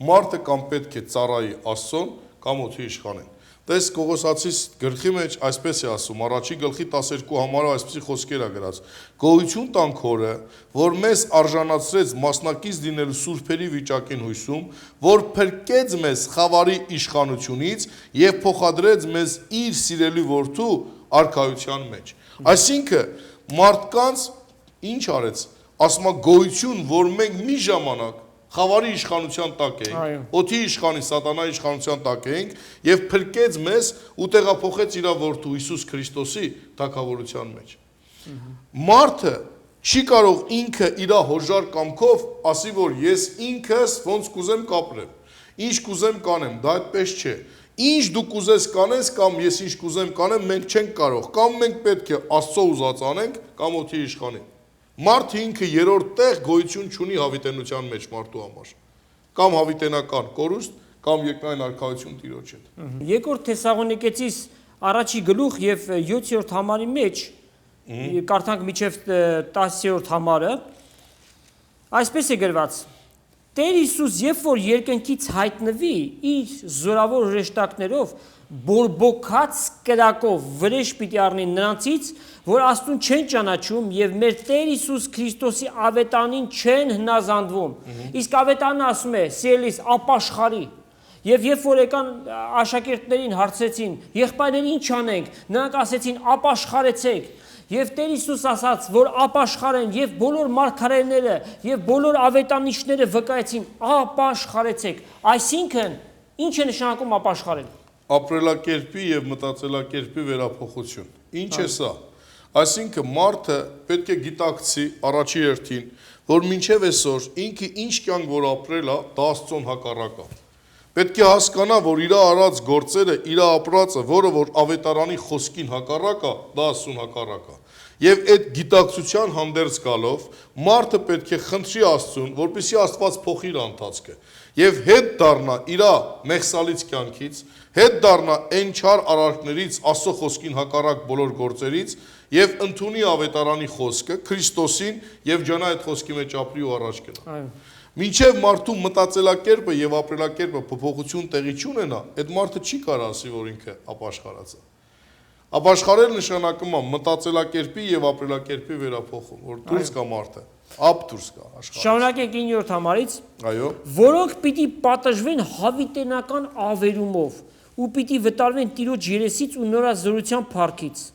Մարդը կամ պետք է ծառայի Աստծուն, կամ օդի իշխանին։ Տես Կողոսացիս գլխի մեջ այսպես է ասում, առաջի գլխի 12 համարը այսպեսի խոսքեր է գրած. Գոհություն տանք Հորը, որ մեզ արժանացրեց մասնակից լինելու սուրբերի վիճակին հույսում, որ փրկեց մեզ խավարի իշխանությունից եւ փոխադրեց մեզ իր սիրելի որդու արքայության մեջ։ Այսինքն մարդկանց ինչ արեց, ասում է գոհություն, որ մենք մի ժամանակ խավարի իշխանության տակ էինք, օդի իշխանի սատանայի իշխանության տակ էինք եւ փրկեց մեզ ու տեղափոխեց իր որդու Հիսուս Քրիստոսի թագավորության մեջ։ Մարդը չի կարող ինքը իր հոժար կամքով ասի, որ ես ինքս ոնց կուզեմ կապրեմ, ինչ կուզեմ կանեմ, դա այդպես չէ։ Ինչ դու կուզես կանես կամ ես ինչ կուզեմ կանեմ, մենք չենք կարող, կամ մենք պետք է Աստծո ուզած անենք, կամ օդի իշխանին։ Մարդը ինքը երրորդ տեղ գոյություն չունի հավիտենության մեջ մարդու համար, կամ հավիտենական կորուստ, կամ երկնային արքայություն Տիրոջ հետ։ Երկրորդ Թեսաղոնիկեցիս առաջի գլուխ եւ 7-րդ համարի մեջ Կարդանք միջև 10-րդ համարը։ Այսպես է գրված. Տեր Հիսուս, երբ որ երկնքից հայտնվի իր զորավոր հրեշտակներով, բորբոքած կրակով վրեժ պիտի առնի նրանցից, որ Աստծուն չեն ճանաչում եւ մեր Տեր Հիսուս Քրիստոսի ավետանին չեն հնազանդվում։ Իսկ ավետանը ասում է, սիրելիս, ապաշխարի։ Եվ երբ որ եկան աշակերտներին հարցեցին, եղբայրներ ինչ անենք, նրանք ասեցին ապաշխարեցեք։ Եվ Տեր Հիսուս ասաց, որ ապաշխարեն, եւ բոլոր մարգարեները եւ բոլոր ավետանիչները վկայեցին, ապաշխարեցեք։ Այսինքն, ինչ է նշանակում ապաշխարել։ Ապրելակերպի եւ մտածելակերպի վերափոխություն։ Ինչ է սա։ Այսինքն մարդը պետք է գիտակցի առաջի հերթին, որ մինչև այսօր ինքը ինչ կյանք որ ապրել է, դա Աստծուն հակառակ է։ Պետք է հասկանա, որ իր արած գործերը, իր ապրածը, որը որ ավետարանի խոսքին հակառակ է, դա Աստծուն հակառակ է։ Եվ այդ գիտակցության հանդերձ գալով մարդը պետք է խնդրի Աստծուն, որպեսզի Աստված փոխի իր ընթացքը եւ հետ դառնա իր մեղսալից կյանքից, հետ դառնա այն չար արարքներից, Աստծո խոսքին հակառակ բոլոր գործերից եւ ընդունի ավետարանի խոսքը Քրիստոսին եւ ջանա այդ խոսքի մեջ ապրի ու առաջ գնա։ Մինչև մարդու մտածելակերպը եւ ապրելակերպը փոփոխություն տեղի չունենա, այդ մարդը չի կարող ասի, որ ինքը ապաշխարած է։ Ապաշխարել նշանակում է մտածելակերպի եւ ապրելակերպի վերափոխում, որ դուրս գա մարդը, դուրս գա աշխարհից։ Շարունակենք 9-րդ համարից։ Այո։ Որոնք պիտի պատժվեն հավիտենական ավերումով ու պիտի վտարվեն Տիրոջ երեսից ու նորազորության փառքից։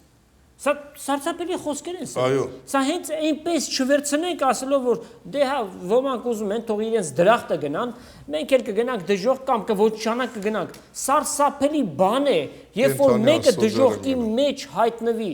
Սա սարսափելի խոսքեր են սա։ Այո։ Սա հենց այնպես չվերցնենք ասելով, որ դե հա ոմանք ուզում են թող իրենց դրախտը գնան, մենք էլ կգնանք դժոխք կամ կոչանանք կգնանք։ Սարսափելի բան է, երբ որ մեկը դժոխքի մեջ հայտնվի,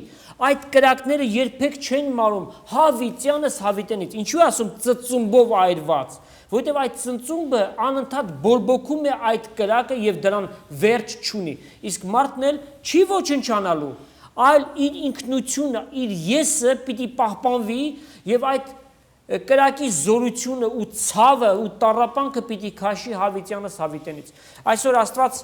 այդ կրակները երբեք չեն մարում, հավիտյանս հավիտենից։ Ինչու ասում ծծումբով այրված, որովհետև այդ ծծումբը անընդհատ բորբոքում է այդ կրակը եւ դրան վերջ չունի։ Իսկ մարդն էլ չի ոչնչանալու, այլ իր ինքնությունը, իր եսը պիտի պահպանվի եւ այդ կրակի զորությունը ու ցավը ու տառապանքը պիտի քաշի հավիտյանս հավիտենից։ Այսօր Աստված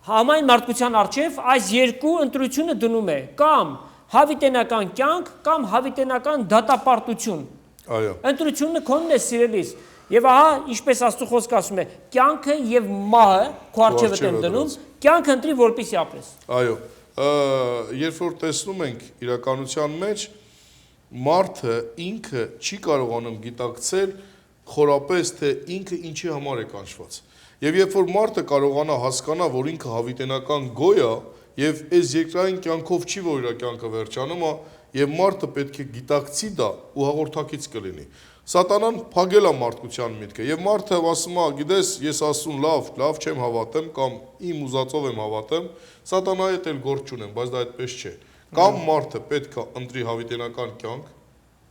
համայն մարդկության առջև այս երկու ընտրությունը դնում է, կամ հավիտենական կյանք, կամ հավիտենական դատապարտություն։ Այո։ Ընտրությունը քոնն է, սիրելիս։ Եվ ահա, ինչպես Աստծո խոսքը ասում է, կյանքը եւ մահը քո առջև եմ դնում, կյանքը ընտրի, որպեսզի ապրես։ Այո։ Երբ որ տեսնում ենք իրականության մեջ, մարդը ինքը չի կարողանում գիտակցել խորապես, թե ինքը ինչի համար է կանչված։ Եվ երբ որ մարդը կարողանա հասկանա, որ ինքը հավիտենական գոյ է, եւ այս երկրային կյանքով չի, որ իր կյանքը վերջանում է, եւ մարդը պետք է գիտակցի դա ու հաղորդակից կլինի։ Սատանան փագել է մարդկության միտքը եւ մարդը ասում է, գիտես, ես ասում լավ չեմ հավատեմ կամ իմ ուզածով եմ հավատեմ, սատանայի հետ էլ գործ չունեմ, բայց դա այդպես չէ։ Կամ մարդը պետք է ընտրի հավիտենական կյանք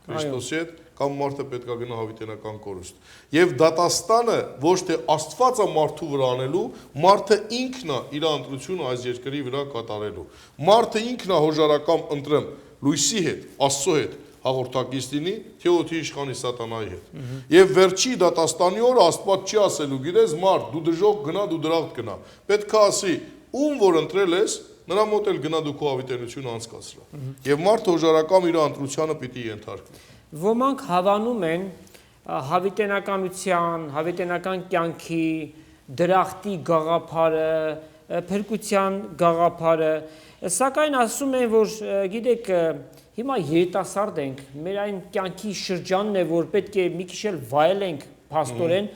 Քրիստոսի հետ, կամ մարդը պետք է գնա հավիտենական կորուստ։ Եվ դատաստանը ոչ թե Աստված է մարդու վրա անելու, մարդը ինքն է իր ընտրությունը այս երկրի վրա կատարելու։ Մարդը ինքն է հոժարակամ ընտրեմ լույսի հետ, Աստծո հետ հաղորդակից լինի, թե օդի իշխանի սատանայի հետ։ Եվ վերջի դատաստանի օրը Աստված չի ասելու, գիտես մարդ, դու դժոխք գնա, դու դրախտ գնա։ Պետք է ասի, ում որ ընտրել ես, նրա մոտ էլ գնա դու քո հավիտենությունը անցկացրա։ Եվ մարդը հոժարակամ իր ընտրությանը պիտի ենթարկվի։ Ոմանք հավանում են հավիտենականության, հավիտենական կյանքի, դրախտի գաղափարը, փրկության գաղափարը, սակայն ասում են, որ գիտեք, հիմա երիտասարդ ենք, մեր այն կյանքի շրջանն է, որ պետք է մի քիչ էլ վայելենք փաստորեն,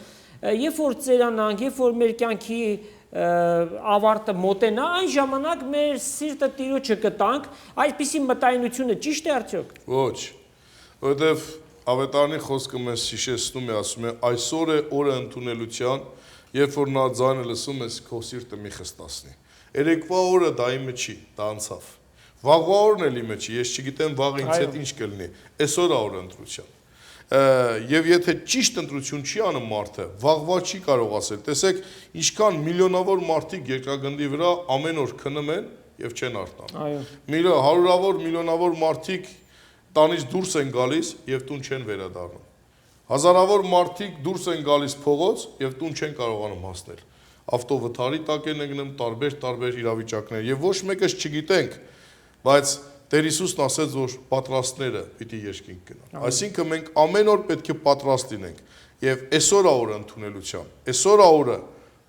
երբ որ ծերանանք, երբ որ մեր կյանքի ավարտը մոտենա, այն ժամանակ մեր սիրտը Տիրոջը կտանք, այսպիսի մտայնությունը ճիշտ է արդյոք։ Ոչ, որովհետև ավետարանի խոսքը մեզ հիշեցնում է, ասում է, այսօր է օրը ընդունելության, երբ որ նա ձայնը լսում ես, քո սիրտը մի խստացնի։ Երեկվա օրը դա իմը չի, դա անցավ։ Վաղվա օրն էլ իմը չի, ես չգիտեմ վաղը ինձ հետ ինչ կլինի, այսօր է օրը ընտրության։ Եվ եթե ճիշտ ընտրություն չի անում մարդը, վաղվա չի կարող ասել, տեսեք, ինչքան միլիոնավոր մարդիկ երկրագնդի վրա ամեն օր քնում են եւ չեն արտանում։ Հարյուրավոր միլիոնավոր մարդիկ տանից դուրս են գալիս եւ տուն չեն վերադառնում։ Հազարավոր մարդիկ դուրս են գալիս փողոց եւ տուն չեն կարողանում հասնել։ Ավտովթարի տակ են ընկնում տարբեր իրավիճակներ եւ ոչ մեկս չգիտենք, բայց Տեր Հիսուսն ասեց, որ պատրաստները պիտի երկինք գնան։ Այսինքն մենք ամեն օր պետք է պատրաստ լինենք եւ այսօր օրը ընդունելության, այսօր օրը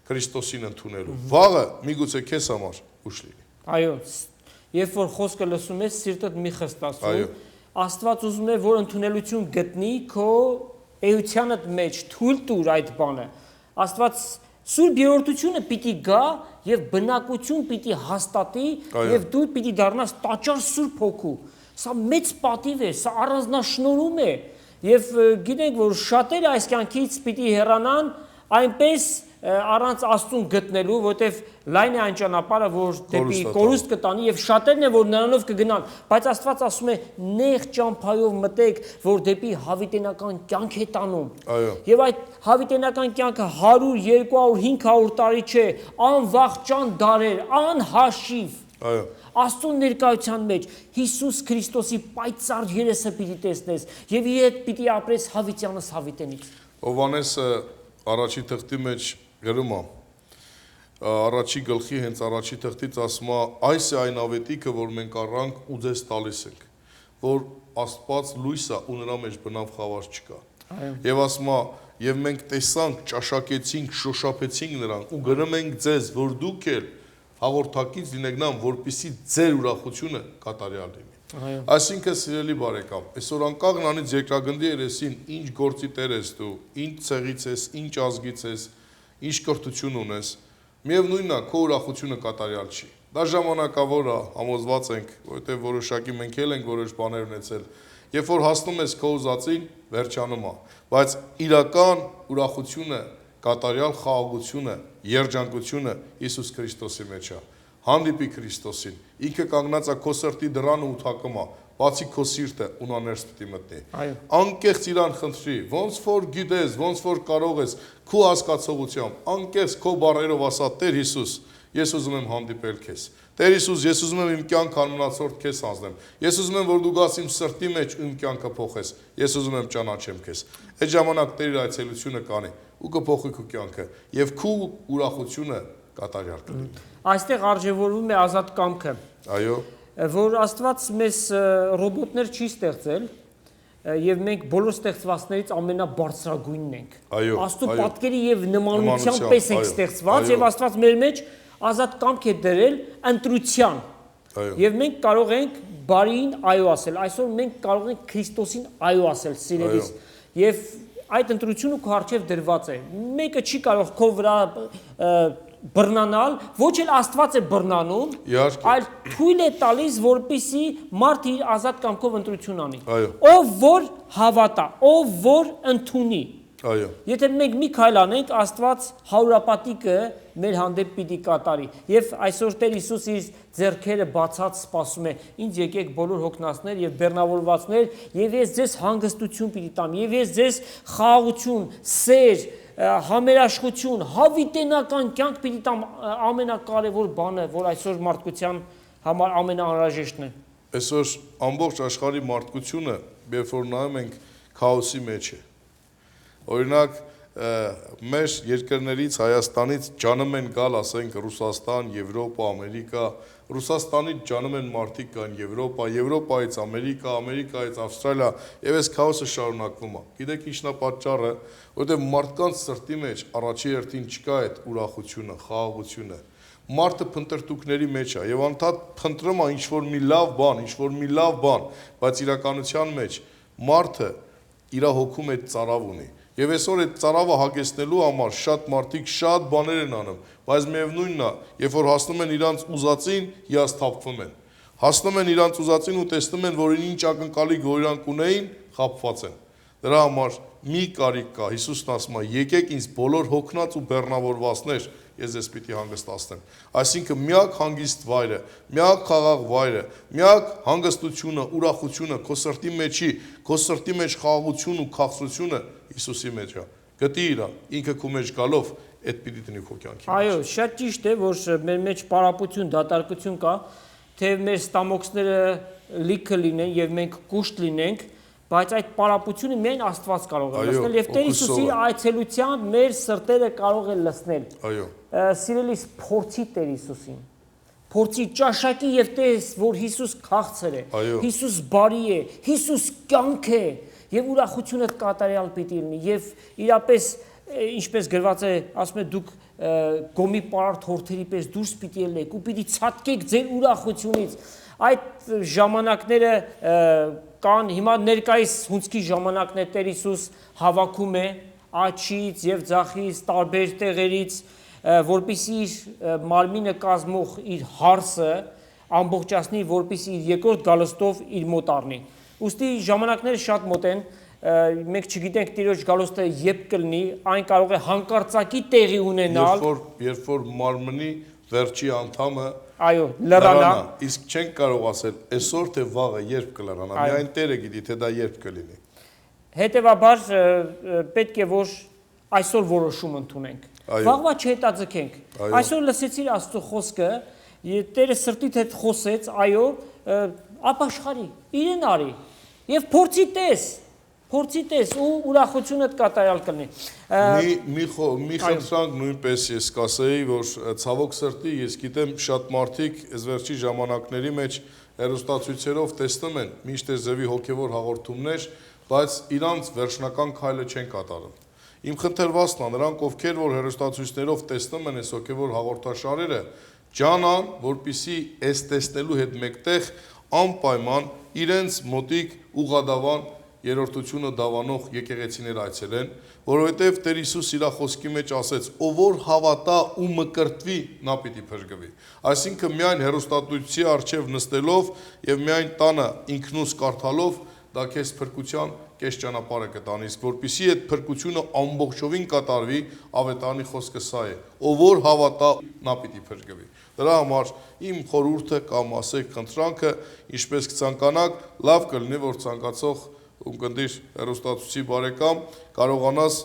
Քրիստոսին ընդունելու։ Վաղը միգուցե քեզ համար ուշ լինի։ Այո, երբ որ խոսքը լսում ես, սիրտդ մի խստացում, Աստված ուզում է, որ ընդունելություն գտնի քո էությանդ մեջ, թույլ տուր այդ բանը։ Աստված Սուրբ երրորդությունը պիտի գա եւ բնակություն պիտի հաստատի եւ դու պիտի դառնաս տաճար Սուրբ Հոգու։ Սա մեծ պատիվ է, սա առանձնաշնորհում է եւ գիտենք, որ շատերը այս կյանքից պիտի հեռանան այնպես առանց Աստծուն գտնելու, որտեվ լայն է այն ճանապարհը, որ դեպի կորուստ կտանի եւ շատերն են, որ նրանով կգնան, բայց Աստված ասում է նեղ ճամփայով մտեք, որ դեպի հավիտենական կյանք է տանում։ Եվ այդ հավիտենական կյանքը 100, 200, 500 տարի չէ, անվախճան դարեր, անհաշիվ։ Աստծուն ներկայության մեջ Հիսուս Քրիստոսի պայծառ երեսը պիտի տեսնես եւ իր հետ պիտի ապրես հավիտյանս հավիտենից։ Հովհաննեսը առաջի թղթի մեջ գրում է առաջի գլխի հենց առաջի թղթից ասում է այս է այն ավետիքը, որ մենք առանք ու ձեզ տալիս ենք, որ Աստված լույս է ու նրա մեջ բնավ խավար չկա։ Եվ ասում է եւ մենք տեսանք, ճաշակեցինք, շոշափեցինք նրան ու գրում ենք ձեզ, որ դուք էլ հաղորդակից լինեք նրան, որպեսզի ձեր ուրախությունը կատարյալ լինի։ Այսինքն սիրելի բարեկամ, այսօր անկախ նրանից երկրագնդի երեսին ինչ գործի տեր ես դու, ինչ ցեղից ես, ինչ ազգից ես, ինչ կրթություն ունես, միևնույնն է, քո ուրախությունը կատարյալ չի։ Դա ժամանակավոր է, համոզված ենք, որովհետև որոշակի մենք էլ ենք որոշ բաներ ունեցել։ Երբ որ հասնում ես քո ուզածին, վերջանում է, բայց իրական ուրախությունը, կատարյալ խաղաղությունը, երջանկությունը Հիսուս Քրիստոսի մեջ է։ Հանդիպի Քրիստոսին, ինքը կանգնած է քո սրտի դռանը ու թակում է, բացի քո սիրտը ունաներս պիտի մտնի։ Անկեղծ իրան խնդրի, ոնց որ գիտես, ոնց որ կարող ես, քո հասկացողությամբ, անկեղծ քո բառերով ասա Տեր Հիսուս, ես ուզում եմ հանդիպել քեզ։ Տեր Հիսուս, ես ուզում եմ իմ կյանքը անմնացորդ քեզ հանձնեմ։ Ես ուզում եմ, որ դու գաս իմ սրտի մեջ ու իմ կյանքը փոխես։ Ես ուզում եմ ճանաչեմ քեզ։ Այդ ժամանակ Տեր իր այցելությունը կանի ու կփոխի քո կյանքը եւ քո ուրախությունը կատարյալ կլինի։ Այստեղ արժևորվում է ազատ կամքը։ Այո։ Որ Աստված մեզ ռոբոտներ չի ստեղծել եւ մենք բոլոր ստեղծվածներից ամենաբարձրագույնն ենք։ Աստծո պատկերի եւ նմանության պես ենք ստեղծված եւ Աստված մեր մեջ ազատ կամք է դրել ընտրության։ Եվ մենք կարող ենք բարին այո ասել։ Այսօր մենք կարող ենք Քրիստոսին այո ասել, սիրելիս։ Եվ այդ ընտրությունը քո առջև դրված է։ Մեկը չի կարող քո վրա բռնանալ, ոչ էլ Աստված է բռնանում, այլ թույլ է տալիս, որպեսզի մարդը իր ազատ կամքով ընտրություն անի։ Ով որ հավատա, ով որ ընդունի։ Եթե մենք մի քայլ անենք, Աստված հարուրապատիկը մեր հանդեպ պիտի կատարի։ Եվ այսօր Տեր Հիսուս իր ձեռքերը բացած սպասում է. «Ինձ եկեք բոլոր հոգնածներ եւ բեռնավորվածներ, եւ ես ձեզ հանգստություն պիտի տամ, եւ ես ձեզ խաղաղություն, սեր, համերաշխություն, հավիտենական կյանք պիտի տամ», ամենակարևոր բանը, որ այսօր մարդկության համար ամենաանհրաժեշտն է։ Այսօր ամբողջ աշխարհի մարդկությունը, երբ որ նայում ենք, քաոսի մեջ է։ Օրինակ, մեր երկրներից Հայաստանից ջանում են գալ, ասենք Ռուսաստան, Եվրոպա, Ամերիկա, Ռուսաստանից ջանում են մարդիկ կան Եվրոպա, Եվրոպայից Ամերիկա, Ամերիկայից Ավստրալիա, եւ այս քաոսը շարունակվում է։ Գիտեք ինչն է պատճառը, որովհետեւ մարդկանց սրտի մեջ առաջի հերթին չկա այդ ուրախությունը, խաղաղությունը։ Մարդը փնտրտուքների մեջ է եւ անդադ փնտրում է ինչ-որ մի լավ բան, ինչ-որ մի լավ բան, բայց իրականության մեջ մարդը իր հոգում այդ ծարավ ունի։ Եվ այսօր այդ ծարավը հագեցնելու համար շատ մարդիկ շատ բաներ են անում, բայց միևնույնն է, երբ որ հասնում են իրանց ուզածին, հիասթափվում են։ Հասնում են իրանց ուզածին ու տեսնում են, որ ինչ ակնկալի գոյրանք ունեին, խաբված են։ Դրա համար մի կարիք կա, Հիսուսն ասում է, եկեք ինձ բոլոր հոգնած ու բեռնավորվածներ, ես ձեզ պիտի հանգստացնեմ։ Այսինքն միակ հանգիստ վայրը, միակ խաղաղ վայրը, միակ հանգստությունը, ուրախությունը, քո սրտի մեջի, քո սրտի մեջ խաղաղություն ու քաղցրությունը Հիսուսի մեջ է։ Գտի իրան, ինքը քո մեջ գալով այդ պիտի տնի քո կյանքի մեջ։ Այո, շատ ճիշտ է, որ մեր մեջ պարապություն, դատարկություն կա, թե մեր ստամոքսները լիքը լինեն եւ մենք կուշտ լինենք, բայց այդ պարապությունը միայն Աստված կարող է լցնել եւ Տեր Հիսուսի այցելությամբ մեր սրտերը կարող է լցնել։ Սիրելիս, փորձի Տեր Հիսուսին։ Փորձի ճաշակի եւ տես, որ Հիսուս քաղցր է, Հիսուս բարի է, Հիսուս կյանք է եւ ուրախությունդ կատարյալ պիտի լինի եւ իրապես ինչպես գրված է, ասում է դուք գոմի պարարտ հորթերի պես դուրս պիտի ելնեք ու պիտի ցածկեք ձեր ուրախությունից։ Այդ ժամանակները կան, հիմա ներկայիս հունցքի ժամանակն է, Տեր Հիսուս հավաքում է աչից եւ ձախից տարբեր տեղերից, որպեսզի իր մարմինը կազմող իր հարսը ամբողջացնի, որպեսզի իր երկրորդ գալստով իր մոտ առնի։ Ուստի ժամանակները շատ մոտ են, մենք չգիտենք Տիրոջ գալուստը երբ կլինի, այն կարող է հանկարծակի տեղի ունենալ, երբ որ մարմնի վերջի անդամը այո, լրանա, իսկ չենք կարող ասել այսօր թե վաղը երբ կլրանա, միայն Տերը գիտի թե դա երբ կլինի։ Հետևաբար պետք է որ այսօր որոշում ընդունենք։ Վաղվա չհետաձգենք։ Այսօր լսեցիր Աստծո խոսքը, Տերը սրտիդ հետ խոսեց, այո, ապաշխարի, իրեն արի եւ փորձի տես ու ուրախությունդ կատարյալ կլինի։ Մի խնդրանք նույնպես ես կասեի, որ ցավոք սրտի ես գիտեմ շատ մարդիկ այս վերջի ժամանակների մեջ հեռուստացույցերով տեսնում են միշտ այս ձևի հոգևոր հաղորդումներ, բայց իրանց վերջնական քայլը չեն կատարում։ Իմ խնդրվածքն է նրանք, ովքեր որ հեռուստացույցներով տեսնում են այս հոգևոր հաղորդաշարերը, ջանան, որպիսի այս տեսնելու հետ մեկտեղ անպայման իրենց մոտիկ ուղղադավան երրորդությունը դավանող եկեղեցիներ այցելեն, որովհետև Տեր Հիսուս իր խոսքի մեջ ասեց, ով որ հավատա ու մկրտվի, նա պիտի փրկվի։ Այսինքն միայն հեռուստատույցի առջև նստելով եւ միայն տանը ինքնուս կարդալով դա քեզ փրկության կես ճանապարհը կտանի, իսկ որպեսզի այդ փրկությունը ամբողջովին կատարվի, ավետարանի խոսքը սա է, ով որ հավատա, նա պիտի փրկվի։ Դրա համար իմ խորհուրդը կամ ասեք խնդրանքը, ինչպես կցանկանաք, լավ կլինի, որ ցանկացող ունկնդիր հեռուստացույցի բարեկամ կարողանաս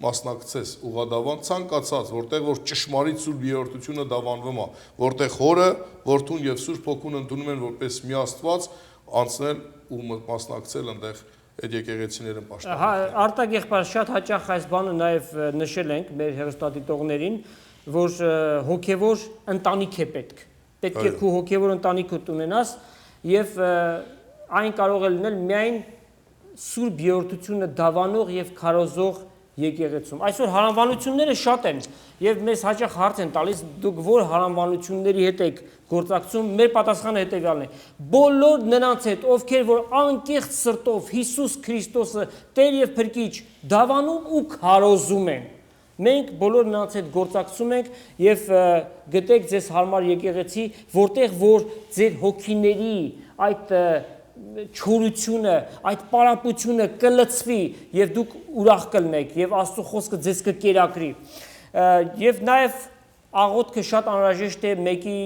մասնակցես ուղղադավան ցանկացած, որտեղ որ ճշմարիտ սուրբ երրորդությունը դավանվում է, որտեղ Հորը, Որդուն եւ Սուրբ Հոգուն ընդունում են որպես մի Աստված, անցնել ու մասնակցել այնտեղ այդ եկեղեցիները պաշտպանել։ Արտակ եղբայր, շատ հաճախ այս բանը նաև նշել ենք մեր հեռուստադիտողներին, որ հոգևոր ընտանիք է պետք։ Պետք է քո հոգևոր ընտանիք ունենաս եւ այն կարող է լինել միայն Սուրբ երրորդությունը դավանող եւ քարոզող եկեղեցում։ Այսօր հարանվանությունները շատ են եւ մեզ հաճախ հարց են տալիս, դուք որ հարանվանությունների հետ եք գործակցում, մեր պատասխանը հետեւյալն է. բոլոր նրանց հետ, ովքեր որ անկեղծ սրտով Հիսուս Քրիստոսը Տեր եւ Փրկիչ դավանում ու քարոզում են, մենք բոլոր նրանց հետ գործակցում ենք եւ գտեք ձեզ հարմար եկեղեցի, որտեղ որ ձեր հոգիների այդ չորությունը, այդ պարապությունը կլցվի եւ դուք ուրախ կլնեք եւ Աստծո խոսքը ձեզ կկերակրի։ Եվ նաեւ աղոթքը շատ անհրաժեշտ է մեկի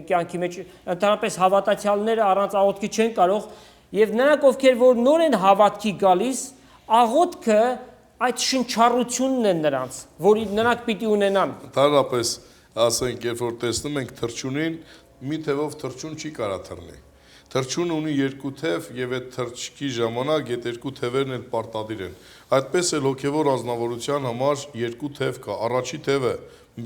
կյանքի մեջ, ընդհանրապես հավատացյալները առանց աղոթքի չեն կարող եւ նրանք ովքեր որ նոր են հավատքի գալիս, աղոթքը այդ շնչառությունն է նրանց, որ նրանք պիտի ունենան։ Ընդհանրապես ասենք, երբ որ տեսնում ենք թռչունին, մի թևով թռչուն չի կարա թռնի։ Թռչունը ունի երկու թև եւ այդ թռչքի ժամանակ այդ երկու թևերն էլ պարտադիր են։ Այդպես էլ հոգեվոր ազնվորության համար երկու թև կա։ Առաջի թևը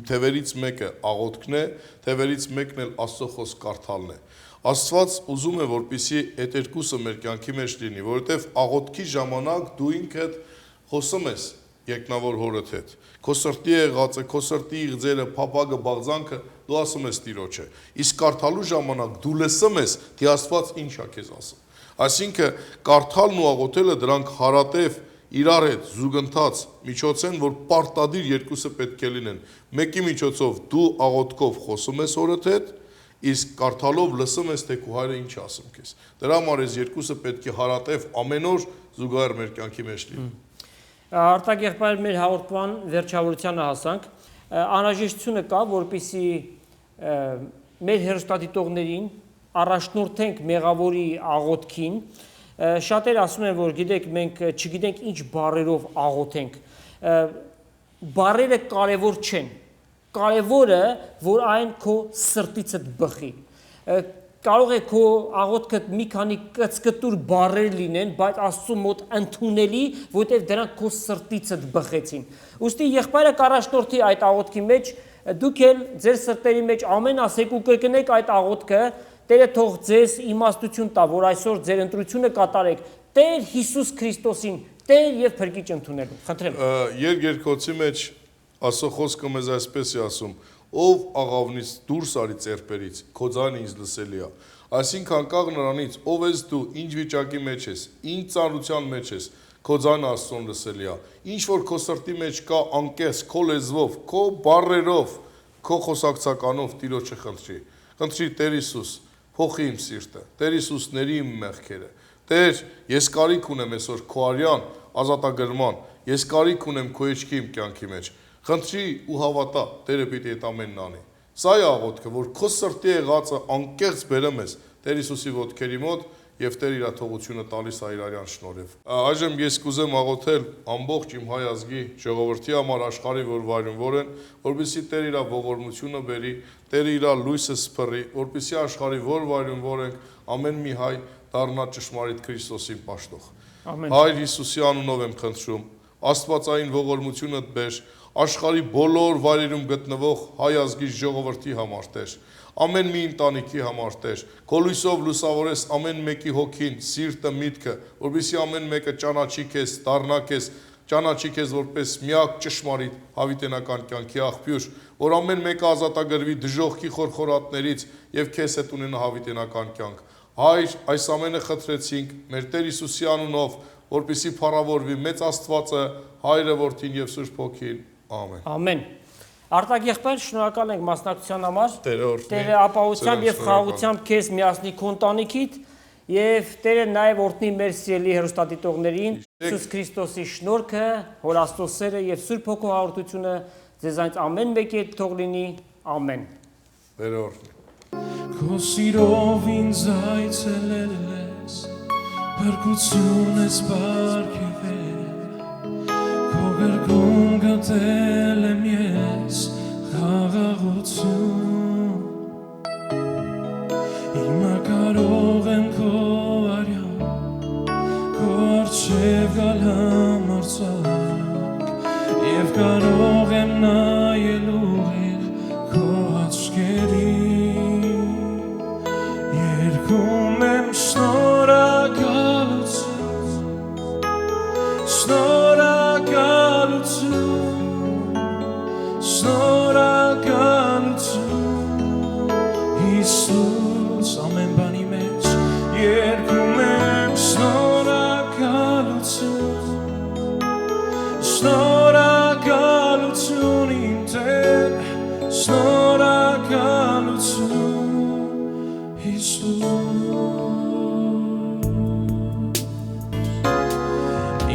թևերից մեկը աղոթքն է, թևերից մեկն էլ Աստծո խոսք կարդալն է։ Աստված ուզում է, որպեսզի այդ երկուսը մեր կյանքի մեջ լինի, որովհետեւ աղոթքի ժամանակ դու ինքդ խոսում ես երկնավոր Հորդ հետ։ Քո սրտի եղածը, քո սրտի իղձերը, փափագը, բաղձանքը դու ասում ես Տիրոջը։ Իսկ կարդալու ժամանակ դու լսում ես, թե Աստված ինչ է քեզ ասում։ Այսինքն կարդալն ու աղոթելը դրանք հարատև իրար հետ զուգընթաց միջոց են, որ պարտադիր երկուսը պետք է լինեն։ Մեկի միջոցով դու աղոթքով խոսում ես Հորդ հետ, իսկ կարդալով լսում ես, թե քո Հայրը ինչ ասում քեզ։ Դրա համար այս երկուսը պետք է հարատև ամեն օր զուգահեռ մեր կյանքի մեջ լինի։ Արտակ եղբայր, մեր հաղորդման վերջավորությանը հասանք, անհրաժեշտությունը կա, որպեսզի մեր հեռուստադիտողներին առաջնորդենք մեղավորի աղոթքին, շատեր ասում են, որ գիտեք, մենք չգիտենք ինչ բառերով աղոթենք, բառերը կարևոր չեն, կարևորը, որ այն քո սրտիցդ բխի, կարող է քո աղոթքը մի քանի կծկտուր բառեր լինեն, բայց Աստծո մոտ ընդունելի, որտեղ դրանք քո սրտիցդ բխեցին։ Ուստի եղբայրը կառաջնորդի այդ աղոթքի մեջ դուք էլ ձեր սրտերի մեջ ամեն ասեք ու կրկնեք այդ աղոթքը, Տերը թող ձեզ իմաստություն տա, որ այսօր ձեր ընտրությունը կատարեք Տեր Հիսուս Քրիստոսին, Տեր եւ Փրկիչ ընդունելու։ Խնդրեմ։ Երկերկոցի մեջ Աստծո խոսքը մեզ այսպես է ասում. ով աղավնից դուրս արի ծերպերից, քո ձայնը ինձ լսելի է։ Այսինքն կաղ նրանից, ով ես դու, ինչ վիճակի մեջ ես, ինչ ծանրության մեջ ես, քո ձայնը Աստծուն լսելի է։ Ինչ որ քո սրտի մեջ կա անկես, քո լեզվով, քո բառերով, քո խոսակցականով Տիրոջը խնդրի։ Խնդրի Տեր Հիսուս, փոխի իմ սիրտը, Տեր Հիսուս, ների իմ մեղքերը։ Տեր, ես կարիք ունեմ այսօր քո արյան ազատագրման, ես կարիք ունեմ քո էջքի իմ կյանքի մեջ։ Խնդրի ու հավատա, Տերը պիտի այդ ամենն անի։ Սա է աղոթքը, որ քո սրտի եղածը անկեղծ բերեմ ես Տեր Հիսուսի ոտքերի մոտ եւ Տեր իր թողությունը տալիս է իր արյան շնորհիվ։ Այժմ ես կուզեմ աղոթել ամբողջ իմ հայ ազգի ժողովրդի համար աշխարհի որ վայրում որ են, որպեսզի Տեր իր ողորմությունը բերի, Տեր իր լույսը սփռի, որպեսզի աշխարհի որ վայրում որ ենք, ամեն մի հայ դառնա ճշմարիտ Քրիստոսին պաշտող։ Հայր Հիսուսի անունով եմ խնդրում, Աստվածային ողորմությունդ բեր աշխարհի բոլոր վայրերում գտնվող հայ ազգի ժողովրդի համար Տեր, ամեն մի ընտանիքի համար Տեր, քո լույսով լուսավորես ամեն մեկի հոգին, սիրտը, միտքը, որպեսզի ամեն մեկը ճանաչի քեզ, դառնա քեզ, ճանաչի քեզ որպես միակ ճշմարիտ հավիտենական կյանքի աղբյուր, որ ամեն մեկը ազատագրվի դժոխքի խորխորատներից եւ քեզ հետ ունենա հավիտենական կյանք։ Հայր, այս ամենը խնդրեցինք մեր Տեր Հիսուսի անունով, որպեսզի փառավորվի մեծ Աստվածը, Հայրը, Որդին եւ Սուրբ Հոգին։ Ամեն։ Ամեն։ Արտակ եղբայր, շնորհակալ ենք մասնակցության համար։ Տերը ապահովությամբ եւ խաղաղությամբ քեզ միացնի քո ընտանիքիդ եւ Տերը նաեւ օրհնի մեր սիրելի հեռուստադիտողներին։ Հիսուս Քրիստոսի շնորհքը, Հոր Աստծո սերը եւ Սուրբ Հոգու հաղորդությունը ձեզանից ամեն մեկի հետ թող լինի։ Ամեն։ Տերը օրհնի։ Քո սիրով ինձ այցելել ես, փրկություն ես պարգևել, քո գրկում գտել եմ ես խաղաղություն, հիմա կարող եմ քո արյան, քո առջև գալ համարձակ, և կարող եմ նայել ուղիղ քո աչքերին, երգում եմ շնորհակալություն, Հիսուս ամեն բանի մեջ, երգում եմ շնորհակալություն իմ Տեր, շնորհակալություն Հիսուս։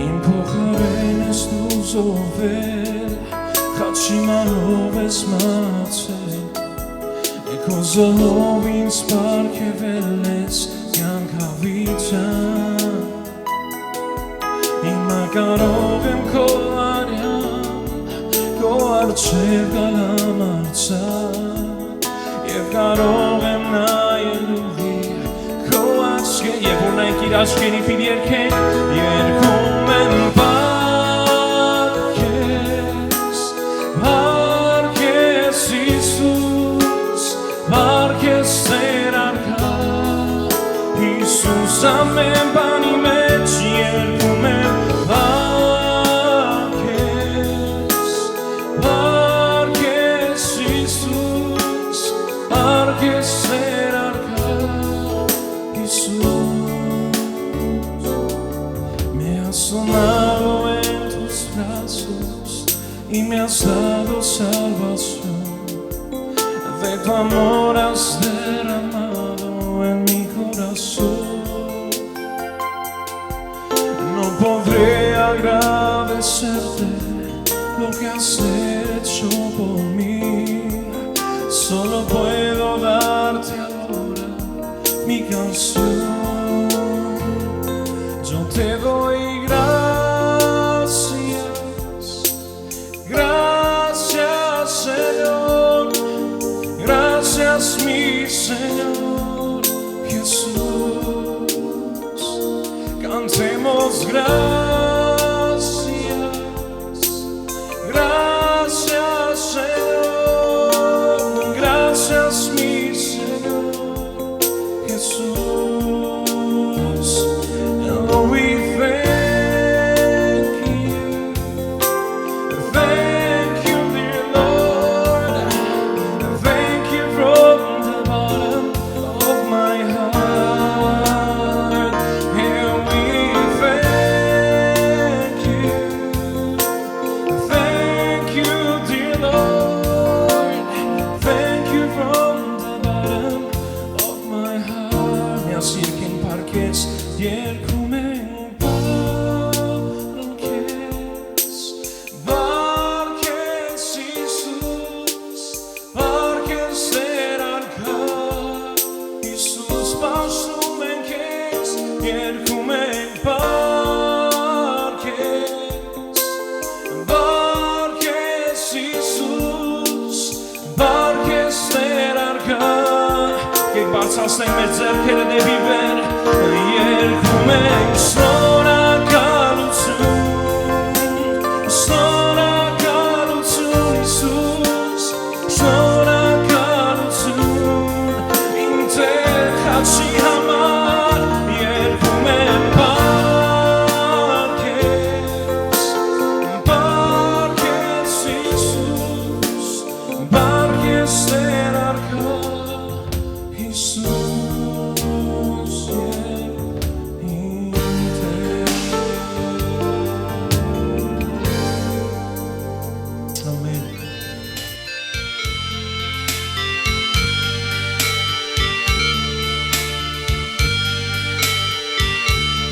Իմ փոխարեն ես դու զոհվել, խաչի մանով ես մացել, քո զոհով ինձ պարգևել ես կյանք հավիտյան, հիմա կարող եմ քո արյան, քո առջև գալ համարձակ, և կարող եմ նայել ուղիղ քո աչքեր, և ունենք իր աչքերի պիտի երգենք, երգում եմ Պարքես Հիսուս, պարքես Տեր արքա, Հիսուս ամեն բանի մեջ, երգում եմ Պարքես Հիսուս, պարքես Տեր արքա, Hիսուս, me has sonado en tus brazos y me has dado salvación, de tu amor has derramado en mi corazón, no podré agradecerte lo que has hecho por mí, solo puedo darte ahora mi canción, yo te doy gracias, gracias Señor, gracias mi Señor Jesús, cantemos gracias, gracias Señor, բարձրացնենք մեր ձեռքերը դեպի վեր, երգում ենք